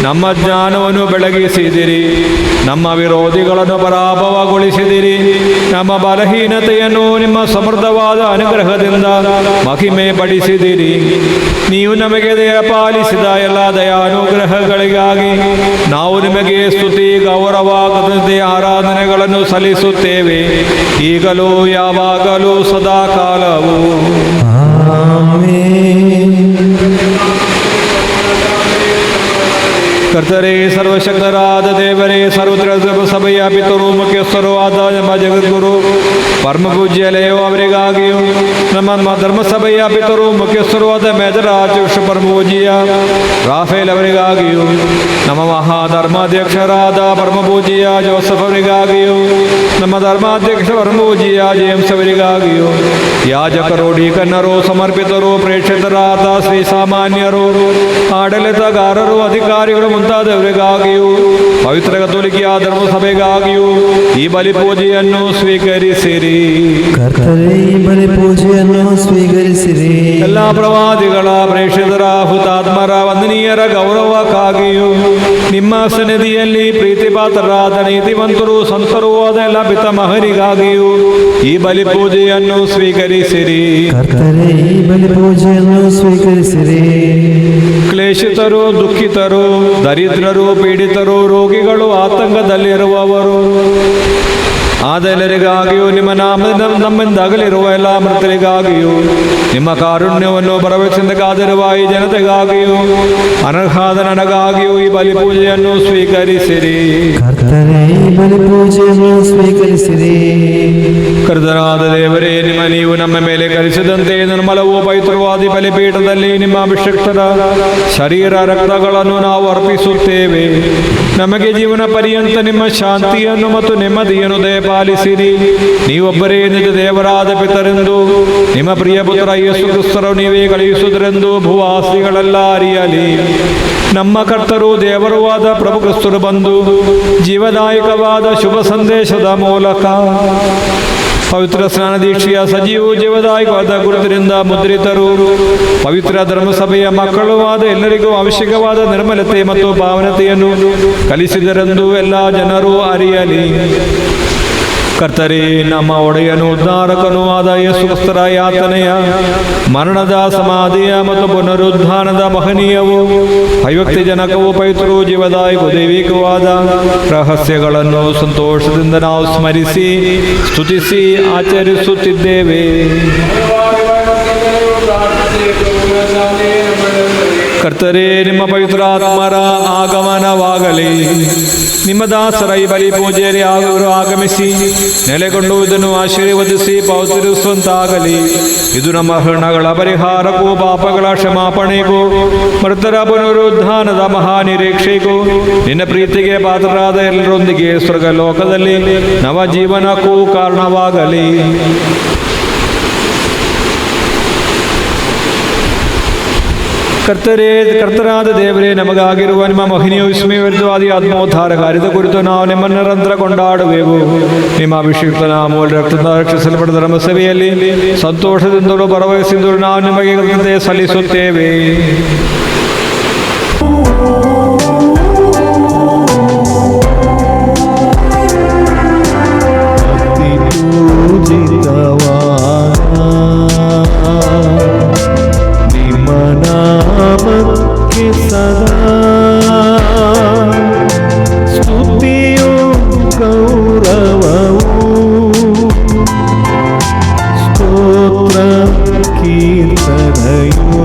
ನಮ್ಮ ಜ್ಞಾನವನ್ನು ಬೆಳಗಿಸಿದಿರಿ. ನಮ್ಮ ವಿರೋಧಿಗಳನ್ನು ಪರಾಭವಗೊಳಿಸಿದಿರಿ. ನಮ್ಮ ಬಲಹೀನತೆಯನ್ನು ನಿಮ್ಮ ಸಮೃದ್ಧವಾದ ಅನುಗ್ರಹದಿಂದ ಮಹಿಮೆ ಪಡಿಸಿದಿರಿ. ನೀವು ನಮಗೆ ದಯಪಾಲಿಸಿದ ಎಲ್ಲ ದಯಾನುಗ್ರಹಗಳಿಗಾಗಿ ನಾವು ನಿಮಗೆ ಸ್ತುತಿ, ಗೌರವ, ಕೃತಜ್ಞತೆ, ಆರಾಧನೆಗಳನ್ನು ಸಲ್ಲಿಸುತ್ತೇವೆ, ಈಗಲೂ ಯಾವಾಗಲೂ ಸದಾ ಕಾಲವು. ಕರ್ತರೇ, ಸರ್ವಶಕ್ತರಾದ ದೇವರೇ, ಸರ್ವತ್ರ ಸಭೆಯ ಪಿತರು ಮುಖ್ಯಸ್ಥರು ಆದ ನಮ್ಮ ಜಗದ್ಗುರು ಪರಮ ಪೂಜ್ಯ ಲೇಯೋ ಅವರಿಗಾಗಿಯೂ, ನಮ್ಮ ಧರ್ಮಸಭೆಯ ಪಿತರು ಮುಖ್ಯಸ್ಥರು ಆದ ಮೇಜರ್ ಆರ್ಚ್ ಪರಮ ಪೂಜ್ಯ ರಾಫೇಲ್ ಅವರಿಗಾಗಿಯೂ, ನಮ್ಮ ಮಹಾಧರ್ಮಾಧ್ಯಕ್ಷರಾದ ಪರಮ ಪೂಜ್ಯ ಜೋಸಫ್ ಅವರಿಗಾಗಿಯೂ, ನಮ್ಮ ಧರ್ಮಾಧ್ಯಕ್ಷ ಪರಮ ಪೂಜ್ಯ ಜೇಮ್ಸ್ ಅವರಿಗಾಗಿಯೂ, ಯಾಜಕರು, ಡೀಕನ್ನರು, ಸಮರ್ಪಿತರು, ಪ್ರೇಕ್ಷಕರಾದ ಶ್ರೀ ಸಾಮಾನ್ಯರು, ಆಡಳಿತಗಾರರು, ಅಧಿಕಾರಿಗಳು ಮುಂತಾದವರಿಗಾಗಿಯೂ, ಪವಿತ್ರ ಕಥೋಲಿಕ ಧರ್ಮಸಭೆಗಾಗಿಯೂ ಈ ಬಲಿಪೂಜೆಯನ್ನು ಸ್ವೀಕರಿಸಿರಿ. ಕರ್ತರೇ, ಈ ಬಲಿಪೂಜೆಯನ್ನು ಸ್ವೀಕರಿಸಿರಿ. ಎಲ್ಲ ಪ್ರವಾದಿಗಳ, ಪ್ರೇಷಿತರ, ಹುತಾತ್ಮರ, ವಂದನೀಯರ ಗೌರವಕ್ಕಾಗಿಯೂ ನಿಮ್ಮ ಸನ್ನಿಧಿಯಲ್ಲಿ ಪ್ರೀತಿಪಾತ್ರರಾದ ನೀತಿವಂತರು, ಸಂತರು ಆದ ಎಲ್ಲ ಪಿತಾಮಹರಿಗಾಗಿಯೂ ಈ ಬಲಿಪೂಜೆಯನ್ನು ಸ್ವೀಕರಿಸಿರಿ. ಕರ್ತರೇ, ಈ ಬಲಿಪೂಜೆಯನ್ನು ಸ್ವೀಕರಿಸಿರಿ. ಕ್ಲೇಶಿತರು, ದುಃಖಿತರು, ದರಿದ್ರರು, ಪೀಡಿತರು, ರೋಗಿಗಳು, ಆತಂಕದಲ್ಲಿರುವವರು ಆದೆಲ್ಲರಿಗಾಗಿಯೂ, ನಿಮ್ಮ ನಾಮದಿಂದ ನಮ್ಮಿಂದ ಅಗಲಿರುವ ಎಲ್ಲ ಮೃತರಿಗಾಗಿಯೂ, ನಿಮ್ಮ ಕಾರುಣ್ಯವನ್ನು ಭರವಸೆಯಿಂದ ಕಾದಿರುವ ಈ ಜನತೆಗಾಗಿಯೂ, ಅನರ್ಹಾದ ನನಗಾಗಿಯೂ ಈ ಬಲಿಪೂಜೆಯನ್ನು ಸ್ವೀಕರಿಸಿರಿ. ಕರ್ತರೇ, ಈ ಬಲಿಪೂಜೆಯನ್ನು ಸ್ವೀಕರಿಸಿರಿ. ಕರ್ತನಾದ ದೇವರೇ, ನೀವು ನಮ್ಮ ಮೇಲೆ ಕಲಿಸಿದಂತೆ ನಿರ್ಮಲವೂ ಪವಿತ್ರವಾದಿ ಬಲಿಪೀಠದಲ್ಲಿ ನಿಮ್ಮ ಅಭಿಷಿಕ್ತರ ಶರೀರ ರಕ್ತಗಳನ್ನು ನಾವು ಅರ್ಪಿಸುತ್ತೇವೆ. ನಮಗೆ ಜೀವನ ಪರ್ಯಂತ ನಿಮ್ಮ ಶಾಂತಿಯನ್ನು ಮತ್ತು ನೆಮ್ಮದಿಯನ್ನು ದಯಪಾಲಿಸಿರಿ. ನೀವೊಬ್ಬರೇ ನಿಜ ದೇವರಾದ ಪಿತರೆಂದು ನಿಮ್ಮ ಪ್ರಿಯ ಪುತ್ರ ಯೇಸು ಕ್ರಿಸ್ತರು ನೀವೇ ಕಳುಹಿಸುವುದರೆಂದು ಭೂವಾಸಿಗಳೆಲ್ಲ ಅರಿಯಲಿ. ನಮ್ಮ ಕರ್ತರು ದೇವರೂ ಆದ ಪ್ರಭು ಕ್ರಿಸ್ತರು ಬಂದು ಜೀವದಾಯಕವಾದ ಶುಭ ಸಂದೇಶದ ಮೂಲಕ ಪವಿತ್ರ ಸ್ನಾನ ದೀಕ್ಷೆಯ ಸಜೀವ ಜೀವದಾಯಕವಾದ ಗುರುತಿನಿಂದ ಮುದ್ರಿತರು, ಪವಿತ್ರ ಧರ್ಮಸಭೆಯ ಮಕ್ಕಳು ಆದ ಎಲ್ಲರಿಗೂ ಅವಶ್ಯಕವಾದ ನಿರ್ಮಲತೆ ಮತ್ತು ಭಾವನತೆಯನ್ನು ಕಲಿಸಿದರೆಂದು ಎಲ್ಲ ಜನರು ಅರಿಯಲಿ. ಕರ್ತರೇ, ನಮ್ಮ ಒಡೆಯನು ಉದ್ಧಾರಕನೂ ಆದ ಯೇಸು ಕ್ರಿಸ್ತರ ಯಾತನೆಯ, ಮರಣದ, ಸಮಾಧಿಯ ಮತ್ತು ಪುನರುದ್ಧಾನದ ಮಹನೀಯವೂ ಭಯಭಕ್ತಿಜನಕವೂ ಪವಿತ್ರವೂ ಜೀವದಾಯಕವೂ ದೈವಿಕವಾದ ರಹಸ್ಯಗಳನ್ನು ಸಂತೋಷದಿಂದ ನಾವು ಸ್ಮರಿಸಿ ಸ್ತುತಿಸಿ ಆಚರಿಸುತ್ತಿದ್ದೇವೆ. ಕರ್ತರೇ, ನಿಮ್ಮ ಪವಿತ್ರಾತ್ಮರ ಆಗಮನವಾಗಲಿ. ನಿಮ್ಮ ದಾಸರ ಈ ಬಲಿ ಪೂಜೆಯಲ್ಲಿ ಅವರು ಆಗಮಿಸಿ ನೆಲೆಗೊಂಡು ಇದನ್ನು ಆಶೀರ್ವದಿಸಿ ಪವಿತ್ರಿಸುವಂತಾಗಲಿ. ಇದು ನಮ್ಮ ಹೃಣಗಳ ಪರಿಹಾರಕ್ಕೂ ಪಾಪಗಳ ಕ್ಷಮಾಪಣೆಗೂ ಮೃತರ ಪುನರುದ್ಧಾನದ ಮಹಾನಿರೀಕ್ಷೆಗೂ ನಿನ್ನ ಪ್ರೀತಿಗೆ ಪಾತ್ರರಾದ ಎಲ್ಲರೊಂದಿಗೆ ಸ್ವರ್ಗಲೋಕದಲ್ಲಿ ನವ ಜೀವನಕ್ಕೂ ಕಾರಣವಾಗಲಿ. ಕರ್ತರಾದ ದೇವರೇ, ನಮಗಾಗಿರುವ ನಿಮ್ಮ ಮಹಿಮೆಯು ವಿಸ್ಮಯವಿರುವಾದಿ ಆತ್ಮೋದ್ಧಾರ ಕಾರ್ಯದ ಕುರಿತು ನಾವು ನಿಮ್ಮನ್ನು ನಿರಂತರ ಕೊಂಡಾಡುವೆವು. ನಿಮ್ಮ ಅಭಿಷೇಕ ನಾಮೂಲ ರಕ್ತದಿಂದ ರಕ್ಷಿಸಲ್ಪಟ್ಟ ಧರ್ಮಸಭೆಯಲ್ಲಿ ಸಂತೋಷದಿಂದಲೂ ಭರವಸೆಯಿಂದಲೂ ನಾವು ನಿಮಗೆ ಕೃತಜ್ಞತೆ ಸಲ್ಲಿಸುತ್ತೇವೆ. ನಾಮಕ್ಕೆ ಸದಾ ಸ್ತುತಿಯು ಗೌರವವು ಸ್ತೋತ್ರ ಕೀರ್ತನೆಯು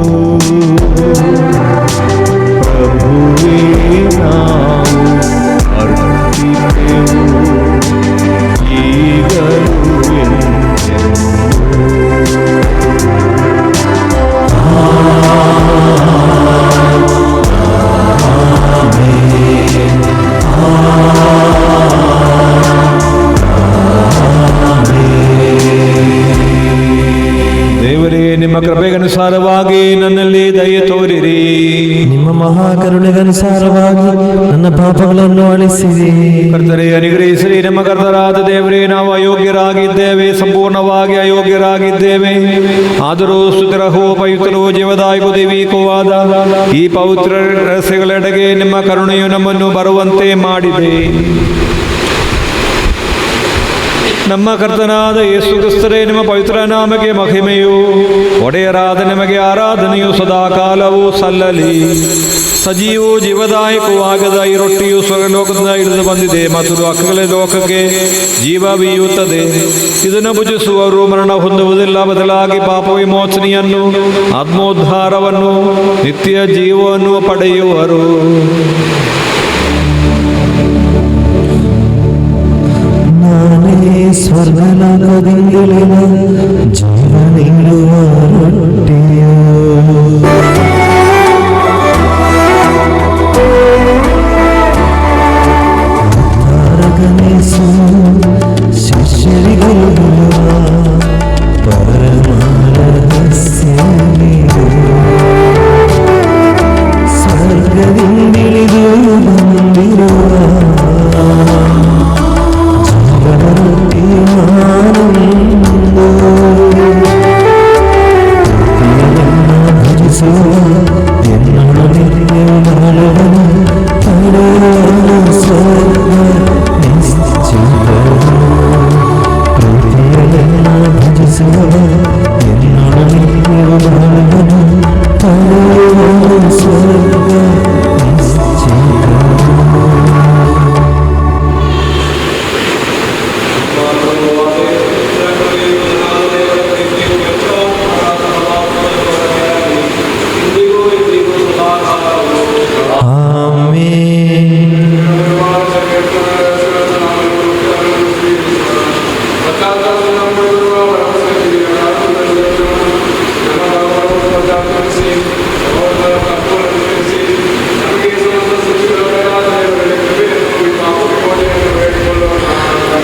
ಕರುಣಾಗಿ ನನ್ನಲ್ಲಿ ದಯೆ ತೋರಿರಿ. ನಿಮ್ಮ ಮಹಾಕರುಣೆಗನುಸಾರವಾಗಿ ನನ್ನ ಪಾಪಗಳನ್ನು ಅಳಿಸಿರಿ. ಕರ್ತರೇ, ಅನುಗ್ರಹಿಸಿರಿ. ನಮ್ಮ ಕರ್ತರಾದ ದೇವರೇ, ನಾವು ಅಯೋಗ್ಯರಾಗಿದ್ದೇವೆ, ಸಂಪೂರ್ಣವಾಗಿ ಅಯೋಗ್ಯರಾಗಿದ್ದೇವೆ. ಆದರೂ ಸ್ತುತಿರಹೋ ಪವಿತ್ರವೋ ಜೀವದಾಯಕವೂ ದೈವಿಕವಾದ ಈ ಪವಿತ್ರ ರಹಸ್ಯಗಳೆಡೆಗೆ ನಿಮ್ಮ ಕರುಣೆಯು ನಮ್ಮನ್ನು ಬರುವಂತೆ ಮಾಡಿದೆ. ನಮ್ಮ ಕರ್ತನಾದ ಯೇಸು ಕ್ರಿಸ್ತರೇ, ನಿಮ್ಮ ಪವಿತ್ರ ನಾಮಕ್ಕೆ ಮಹಿಮೆಯು, ಒಡೆಯರಾದ ನಿಮಗೆ ಆರಾಧನೆಯು ಸದಾಕಾಲವೂ ಸಲ್ಲಲಿ. ಸಜೀವೂ ಜೀವದಾಯಕವಾಗದ ಈ ರೊಟ್ಟಿಯು ಸ್ವರ್ಗಲೋಕದಿಂದ ಇಳಿದು ಬಂದಿದೆ ಮತ್ತು ಹಕ್ಕಗಳ ಲೋಕಕ್ಕೆ ಜೀವ ಬೀಯುತ್ತದೆ. ಇದನ್ನು ಭುಜಿಸುವವರು ಮರಣ ಹೊಂದುವುದಿಲ್ಲ, ಬದಲಾಗಿ ಪಾಪ ವಿಮೋಚನೆಯನ್ನು, ಆತ್ಮೋದ್ಧಾರವನ್ನು, ನಿತ್ಯ ಜೀವವನ್ನು ಪಡೆಯುವರು. ನಾನೇ ಸ್ವರ್ಗಲೋಕದಿಂದಿಳಿದ ಜೀವ ನೀಡುವ ರೊಟ್ಟಿಯು. ತಾರಕನೇಸು ಶಿಷ್ಯರಿಗೂ ಪರಮ ರಹಸ್ಯ ನೀಡು. ಸ್ವರ್ಗದಿಂದಿಳಿದು ಬಂದಿರುವ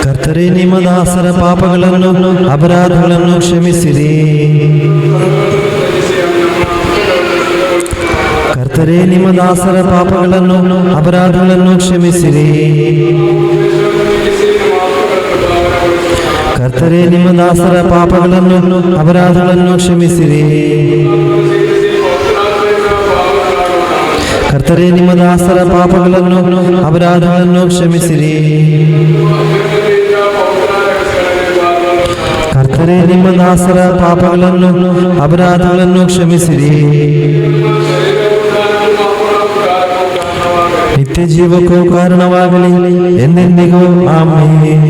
ಕರ್ತರೇ, ನಿಮ್ಮ ದಾಸರ ಪಾಪಗಳನ್ನು ಅಪರಾಧಗಳನ್ನು ಕ್ಷಮಿಸಿರಿ. ಕರ್ತರೇ, ನಿಮ್ಮ ದಾಸರ ಪಾಪಗಳನ್ನು ಅಪರಾಧಗಳನ್ನು ಕ್ಷಮಿಸಿರಿ. ಕರ್ತರೇ, ನಿಮ್ಮ ದಾಸರ ಪಾಪಗಳನ್ನು ಅಪರಾಧಗಳನ್ನು ಕ್ಷಮಿಸಿರಿ. ಕರ್ತರೇ, ನಿಮ್ಮ ದಾಸರ ಪಾಪಗಳನ್ನು ಅಪರಾಧಗಳನ್ನು ಕ್ಷಮಿಸಿರಿ. ಕರ್ತರೇ, ನಿಮ್ಮ ದಾಸರ ಪಾಪಗಳನ್ನು ಅಪರಾಧಗಳನ್ನು ಕ್ಷಮಿಸಿರಿ. ನಿತ್ಯ ಜೀವಕ್ಕೂ ಕಾರಣವಾಗಲಿ ಎಂದೆಂದಿಗೂ ಆಮೆನ್.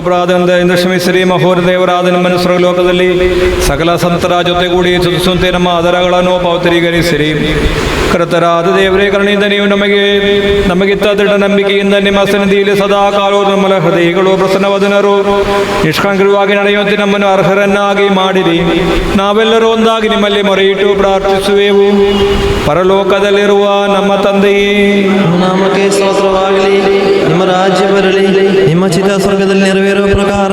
ಅಪರಾಧದಿಂದ ಕ್ಷಮಿಸಿರಿ. ಮಹೋರ ದೇವರಾದ ನಮ್ಮನ್ನು ಸ್ವರ್ಗಲೋಕದಲ್ಲಿ ಸಕಲ ಸಂತರ ಜೊತೆಗೂಡಿ ಸ್ತುತಿಸುವಂತೆ ನಮ್ಮ ಆಧಾರಗಳನ್ನು ಪವಿತ್ರೀಕರಿಸಿರಿ. ಕರ್ತರಾದ ದೇವರೇ, ಕರುಣೆಯಿಂದ ನೀವು ನಮಗಿತ್ತ ದೃಢ ನಂಬಿಕೆಯಿಂದ ನಿಮ್ಮ ಸನ್ನಿಧಿಯಲ್ಲಿ ಸದಾ ಕಾಲವು ನಮ್ಮ ಹೃದಯಗಳು ಪ್ರಸನ್ನವದನರು ನಿಷ್ಕಂಕರವಾಗಿ ನಡೆಯುವಂತೆ ನಮ್ಮನ್ನು ಅರ್ಹರನ್ನಾಗಿ ಮಾಡಿರಿ. ನಾವೆಲ್ಲರೂ ಒಂದಾಗಿ ನಿಮ್ಮಲ್ಲಿ ಮೊರೆಯಿಟ್ಟು ಪ್ರಾರ್ಥಿಸುವೆವು. ಪರಲೋಕದಲ್ಲಿರುವ ನಮ್ಮ ತಂದೆಯೇ, ನಾಮಕ್ಕೆ ಸ್ತೋತ್ರವಾಗಲಿ. ನಿಮ್ಮ ರಾಜ್ಯ ಬರಲಿ. ನಿಮ್ಮ ಚಿತ್ತ ಸ್ವರ್ಗದಲ್ಲಿ ನೆರವೇರುವ ಪ್ರಕಾರ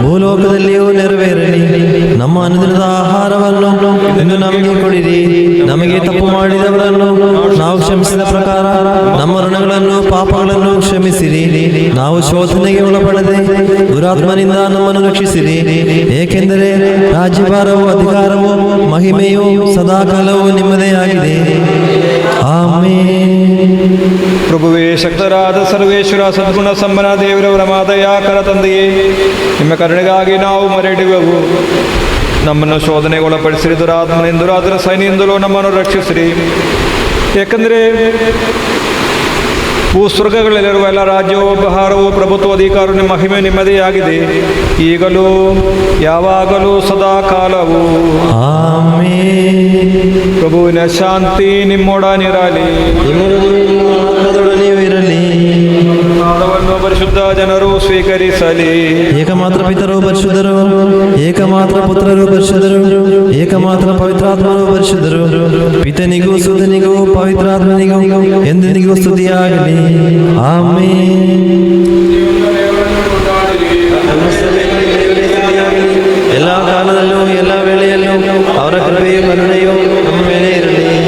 ಭೂಲೋಕದಲ್ಲಿಯೂ ನೆರವೇರಲಿ. ನಮ್ಮ ಅನುದಿನದ ಆಹಾರವನ್ನು ಇಂದು ನಮಗೆ ಕೊಡಿರಿ. ನಮಗೆ ತಪ್ಪು ಮಾಡಿದವರನ್ನು ನಾವು ಕ್ಷಮಿಸಿದ ಪ್ರಕಾರ ನಮ್ಮ ಋಣಗಳನ್ನು ಪಾಪಗಳನ್ನು ಕ್ಷಮಿಸಿರಿ. ನಾವು ಶೋಧನೆಗೆ ಒಳಪಡದೆ ದುರಾತ್ಮನಿಂದ ನಮ್ಮನ್ನು ರಕ್ಷಿಸಿರಿ. ಏಕೆಂದರೆ ರಾಜ್ಯಭಾರವು, ಅಧಿಕಾರವು, ಮಹಿಮೆಯು ಸದಾಕಾಲವೂ ನಿಮ್ಮದೇ ಆಗಿದೆ. ಆಮೆನ್. ಪ್ರಭುವೇ, ಶಕ್ತರಾದ ಸರ್ವೇಶ್ವರ ಸದ್ಗುಣ ಸಂಪನ್ನ ದೇವರವರ ಮಾದಯಾಕರ ತಂದೆಯೇ, ನಿಮ್ಮ ಕರುಣೆಗಾಗಿ ನಾವು ಮೊರೆಯಿಡುವೆವು. ನಮ್ಮನ್ನು ಶೋಧನೆಗೆ ಒಳಪಡಿಸಿರಿ. ದುರಾತ್ಮನಿಂದಲೂ ಅದರ ಸೈನ್ಯದಿಂದಲೂ ನಮ್ಮನ್ನು ರಕ್ಷಿಸಿರಿ. ಏಕೆಂದರೆ ಭೂಸ್ವರ್ಗಗಳಲ್ಲಿರುವ ಎಲ್ಲ ರಾಜ್ಯವೂ ಉಪಹಾರವೂ ಪ್ರಭುತ್ವ ಅಧಿಕಾರವು ನಿಮ್ಮ ಮಹಿಮೆ ನಿಮ್ಮದೇ ಈಗಲೂ ಯಾವಾಗಲೂ ಸದಾ ಕಾಲವು. ಆಮೆನ್. ಪ್ರಭುವಿನ ಶಾಂತಿ ನಿಮ್ಮೊಡನಿರಲಿ. ಆತ್ಮದೊಡನೆಯೂ ಇರಲಿ. ನಾದವನ್ನು ಪರಿಶುದ್ಧ ಜನರು ಸ್ವೀಕರಿಸಲಿ. ಏಕಮಾತ್ರ ಪಿತರು ಪರಿಶುದ್ಧರು, ಏಕಮಾತ್ರ ಪುತ್ರರು ಪರಿಶುದ್ಧರು, ಏಕಮಾತ್ರ ಪವಿತ್ರಾತ್ಮರು ಪರಿಶುದ್ಧರು. ಪಿತನಿಗೂ ಸುತನಿಗೂ ಪವಿತ್ರಾತ್ಮನಿಗೂ ಎಂದೆಂದಿಗೂ ಸ್ತುತಿಯಾಗಲಿ. ಆಮೆನ್. ಎಲ್ಲ ಕಾಲದಲ್ಲೂ ಎಲ್ಲ ವೇಳೆಯಲ್ಲೂ ಅವರ ಕೃಪೆಯು ಕರುಣೆಯು ನಮ್ಮ ಮೇಲೆ ಇರಲಿ.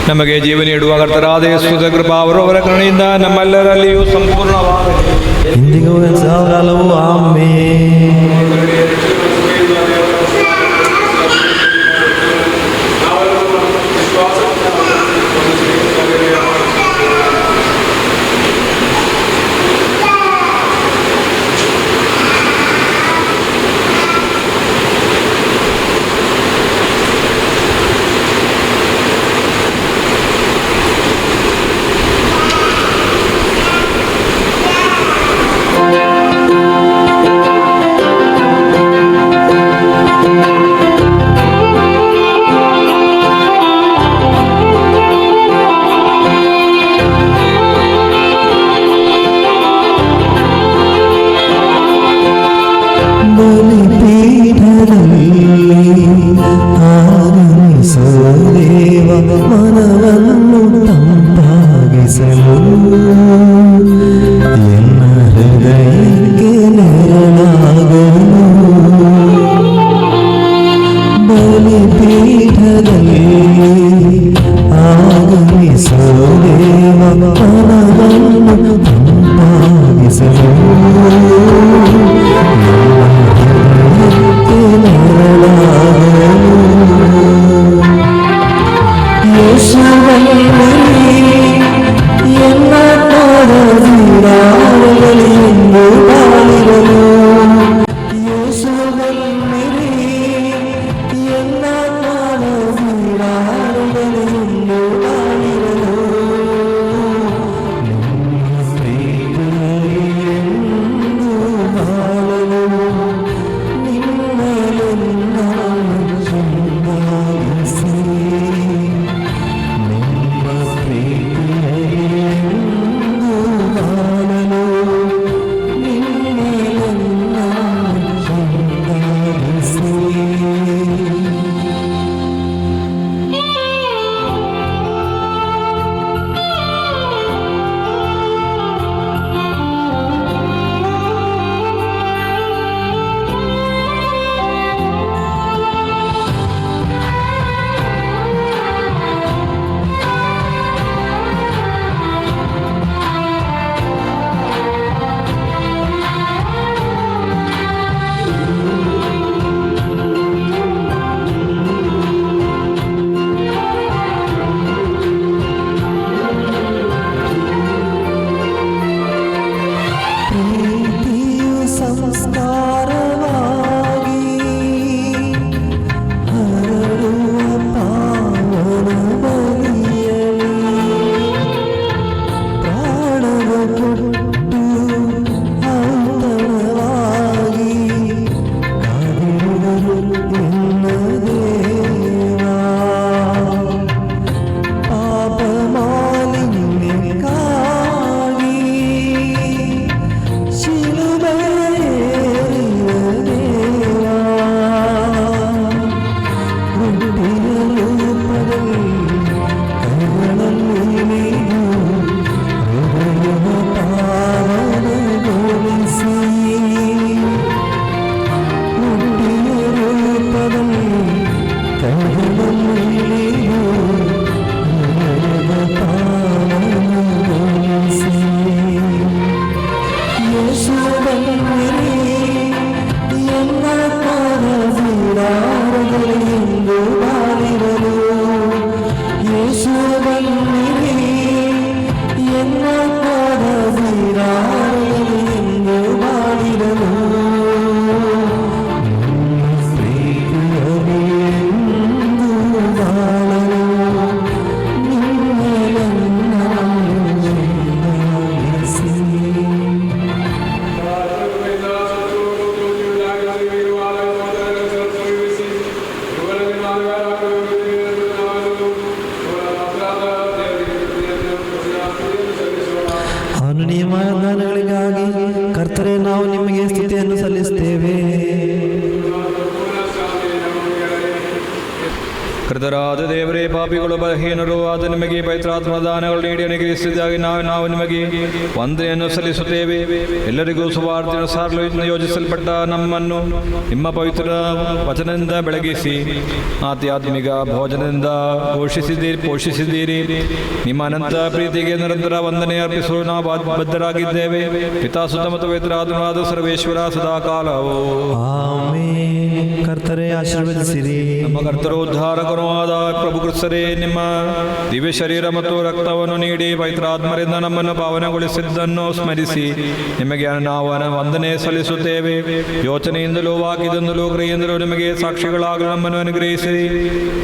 ನಮಗೆ ಜೀವ ನೀಡುವ ಕರ್ತರಾದ ಯೇಸುವಿನ ಕೃಪಾ ಅವರವರ ಕರುಣೆಯಿಂದ ನಮ್ಮೆಲ್ಲರಲ್ಲಿಯೂ ಸಂಪೂರ್ಣವಾಗಲಿ. ಇಂದಿಗೂ ಸದಾಕಾಲವೂ ಆಮೆನ್. ಮನವನ್ನು ತಂಪಾಗಿಸಲು ಎನ್ನ ಹೃದಯಕ್ಕೆ ನೆರಳಾಗಲು ಬಲಿಪೀಠದಲ್ಲಿ ಆಗಮಿಸೋ ದೇವ ಮನವನ್ನು ತಂಪಾಗಿಸಲು ಮಹಿಮೆಯ ದಾನಗಳಿಗಾಗಿ ಕರ್ತರೇ ನಾವು ನಿಮಗೆ ಸ್ತುತಿಯನ್ನು ಸಲ್ಲಿಸುತ್ತೇವೆ. ಕರ್ತರಾದ ದೇವರೇ, ಪಾಪಿಗಳು ಬಲಹೀನರು ಆದ ನಿಮಗೆ ಪವಿತ್ರಾತ್ಮ ದಾನಗಳು ನೀಡಿ ಅನುಗ್ರಹಿಸಿದ್ದಾಗಿ ನಾವು ನಿಮಗೆ ವಂದನೆಯನ್ನು ಸಲ್ಲಿಸುತ್ತೇವೆ. ಎಲ್ಲರಿಗೂ ಸುವಾರ್ತೆಯನ್ನು ಸಾರಲು ನಿಯೋಜಿಸಲ್ಪಟ್ಟ ನಮ್ಮನ್ನು ನಿಮ್ಮ ಪವಿತ್ರ ವಚನದಿಂದ ಬೆಳಗಿಸಿ ಆಧ್ಯಾತ್ಮಿಕ ಭೋಜನದಿಂದ ಪೋಷಿಸಿದ್ದೀರಿ. ನಿಮ್ಮ ಅನಂತ ಪ್ರೀತಿಗೆ ನಿರಂತರ ವಂದನೆ ಅರ್ಪಿಸಲು ನಾವು ಬದ್ಧರಾಗಿದ್ದೇವೆ. ಪಿತಾ, ಸುತ ಮತ್ತು ಪವಿತ್ರಾತ್ಮನಾದ ಸರ್ವೇಶ್ವರ ಸದಾಕಾಲವು ಆಮೆನ್. ಕರ್ತರೇ ಆಶೀರ್ವದಿಸಿರಿ. ನಮ್ಮ ಕರ್ತರು ಉದ್ಧಾರಕರು ಆದ ಪ್ರಭು ಕ್ರಿಸ್ತರೇ, ನಿಮ್ಮ ದಿವ್ಯ ಶರೀರ ಮತ್ತು ರಕ್ತವನ್ನು ನೀಡಿ ಪವಿತ್ರಾತ್ಮರಿಂದ ನಮ್ಮನ್ನು ಪಾವನಗೊಳಿಸಿದ್ದನ್ನು ಸ್ಮರಿಸಿ ನಿಮಗೆ ನಾವು ವಂದನೆ ಸಲ್ಲಿಸುತ್ತೇವೆ. ಯೋಚನೆಯಿಂದಲೂ ವಾಕ್ಯದಿಂದಲೂ ಕ್ರಿಯೆಯಿಂದಲೂ ನಿಮಗೆ ಸಾಕ್ಷಿಗಳಾಗಲು ನಮ್ಮನ್ನು ಅನುಗ್ರಹಿಸಿರಿ.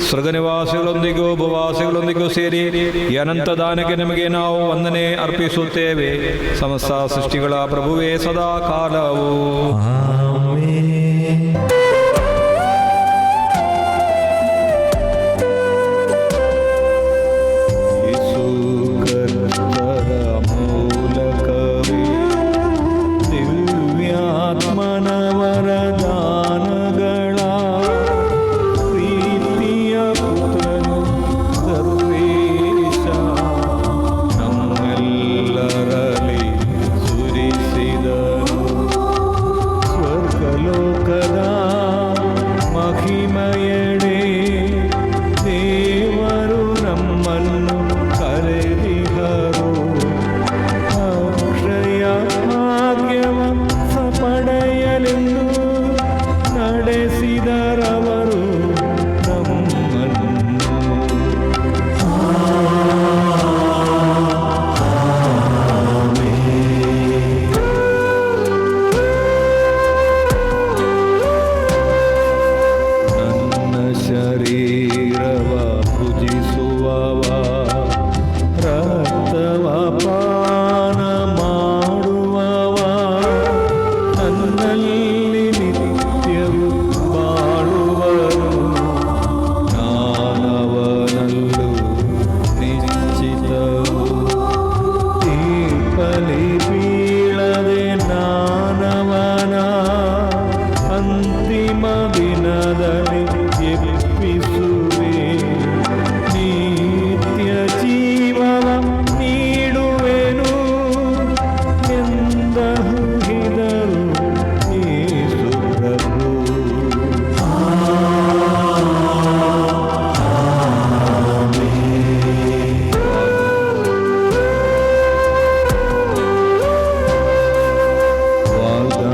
ಸ್ವರ್ಗ ನಿವಾಸಿಗಳೊಂದಿಗೂ ಭೂವಾಸಿಗಳೊಂದಿಗೂ ಸೇರಿ ಈ ಅನಂತ ದಾನಕ್ಕೆ ನಿಮಗೆ ನಾವು ವಂದನೆ ಅರ್ಪಿಸುತ್ತೇವೆ. ಸಮಸ್ತ ಸೃಷ್ಟಿಗಳ ಪ್ರಭುವೇ ಸದಾ ಕಾಲವು ಆಮೆನ್. ವರದಾನಗಳ ಪ್ರೀತಿಯ ಪುತ್ರನು ಸರ್ವೇಶ ನಮ್ಮೆಲ್ಲರಲ್ಲಿ ಸುರಿಸಿದನು. ಸ್ವರ್ಗಲೋಕದ ಮಹಿಮೆಯಡೆ ದೇವರು ನಮ್ಮನ್ನು ಕರೆದಿಹರು. ಅಕ್ಷಯ ಭಾಗ್ಯವ ಪಡೆಯಲೆಂದು ನಡೆಸಿದರವರು ನಮ್ಮನ್ನು. ನನ್ನ ಶರೀರವ ಪೂಜಿಸುವವ ರಕ್ತವ ಪಾನ ಮಾಡುವವ ನನ್ನಲ್ಲಿ ನಿತ್ಯವು ಬಾಳುವನು. ನಾನವನಲ್ಲೂ ನಿಶ್ಚಿತವು ತೀರ್ಪಲಿ ಬೀಳದೆ ನಾನವನ ಅಂತಿಮ ದಿನದಲ್ಲಿ ಎಬ್ಬಿಸುವೆ. ನಿತ್ಯ ಜೀವವ ನೀಡುವೆನು ಎಂದಹುಹಿದರು ಯೇಸು ಪ್ರಭು.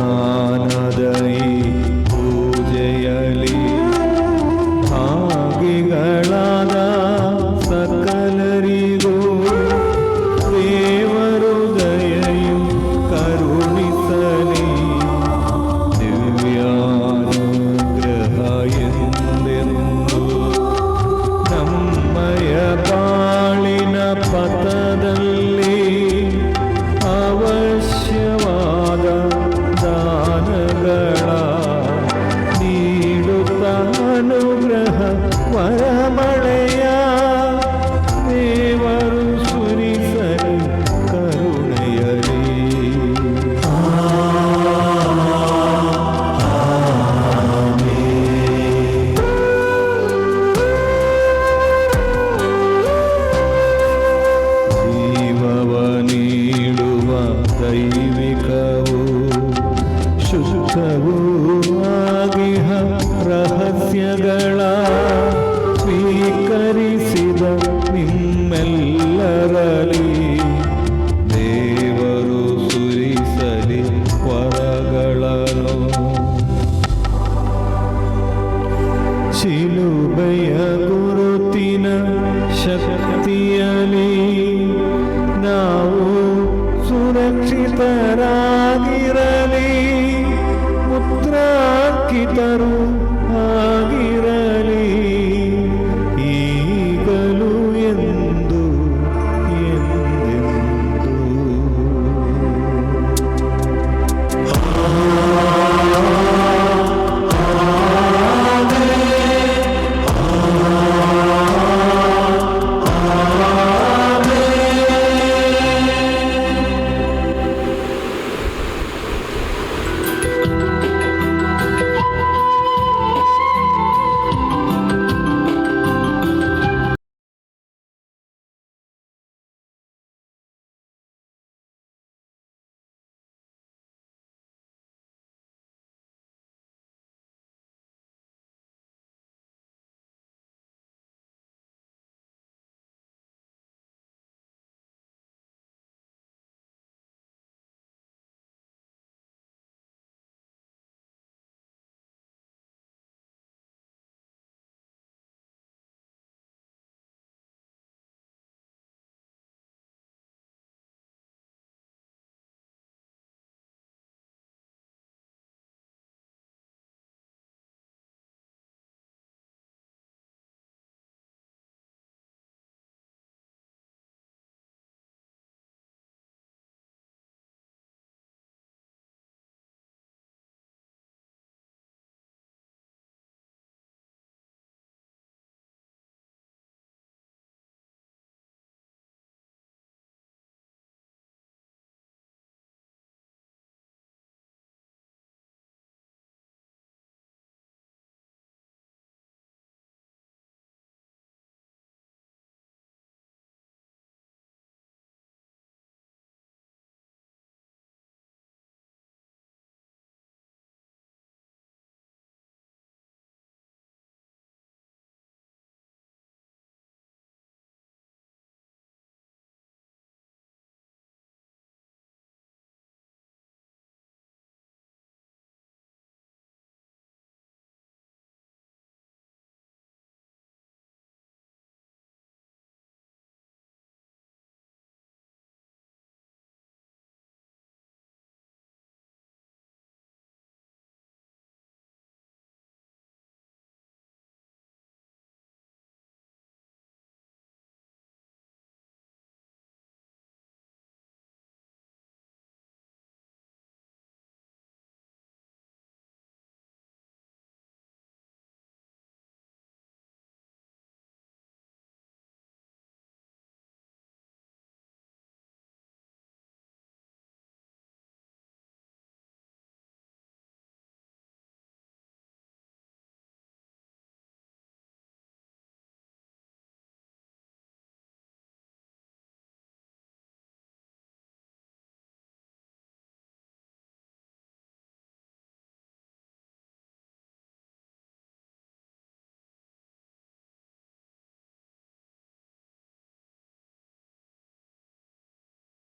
ವಾಗ್ದಾನದೈ ಪೂಜೆಯಲಿ ಭಾಗಿಗಳಾದ ಸಕಲರಿಗೂ ದೇವರು ದಯೆಯು ಕರುಣಿಸಲಿ. ದಿವ್ಯಾನುಗ್ರಹ ಎಂದೆಂದು ನಮ್ಮಯ ಬಾಳಿನ ಪಥದಲ್ಲಿ ಅವಶ್ಯವಾದ ದಾನಗಳ ನೀಡುತ್ತ ಅನುಗ್ರಹ ವರಮಳೆಯ ದೇವರು ಸುರಿಸಲಿ ಕರುಣೆಯಲಿ. ಜೀವವ ನೀಡುವ ದೈವಿಕವು ಶುದ್ಧವೂ ಆಗಿಹ ರಹಸ್ಯಗಳ ಸ್ವೀಕರಿಸಿದ ನಿಮ್ಮೆಲ್ಲರಲ್ಲಿ ದೇವರು ಸುರಿಸಲಿ ವರಗಳನ್ನು. ಶಿಲುಬೆಯ ಗುರುತಿನ ಶಕ್ತಿಯಲಿ ನಾವು ಸುರಕ್ಷಿತರಾಗಿರಲಿ. ಮುದ್ರಾಂಕಿತರು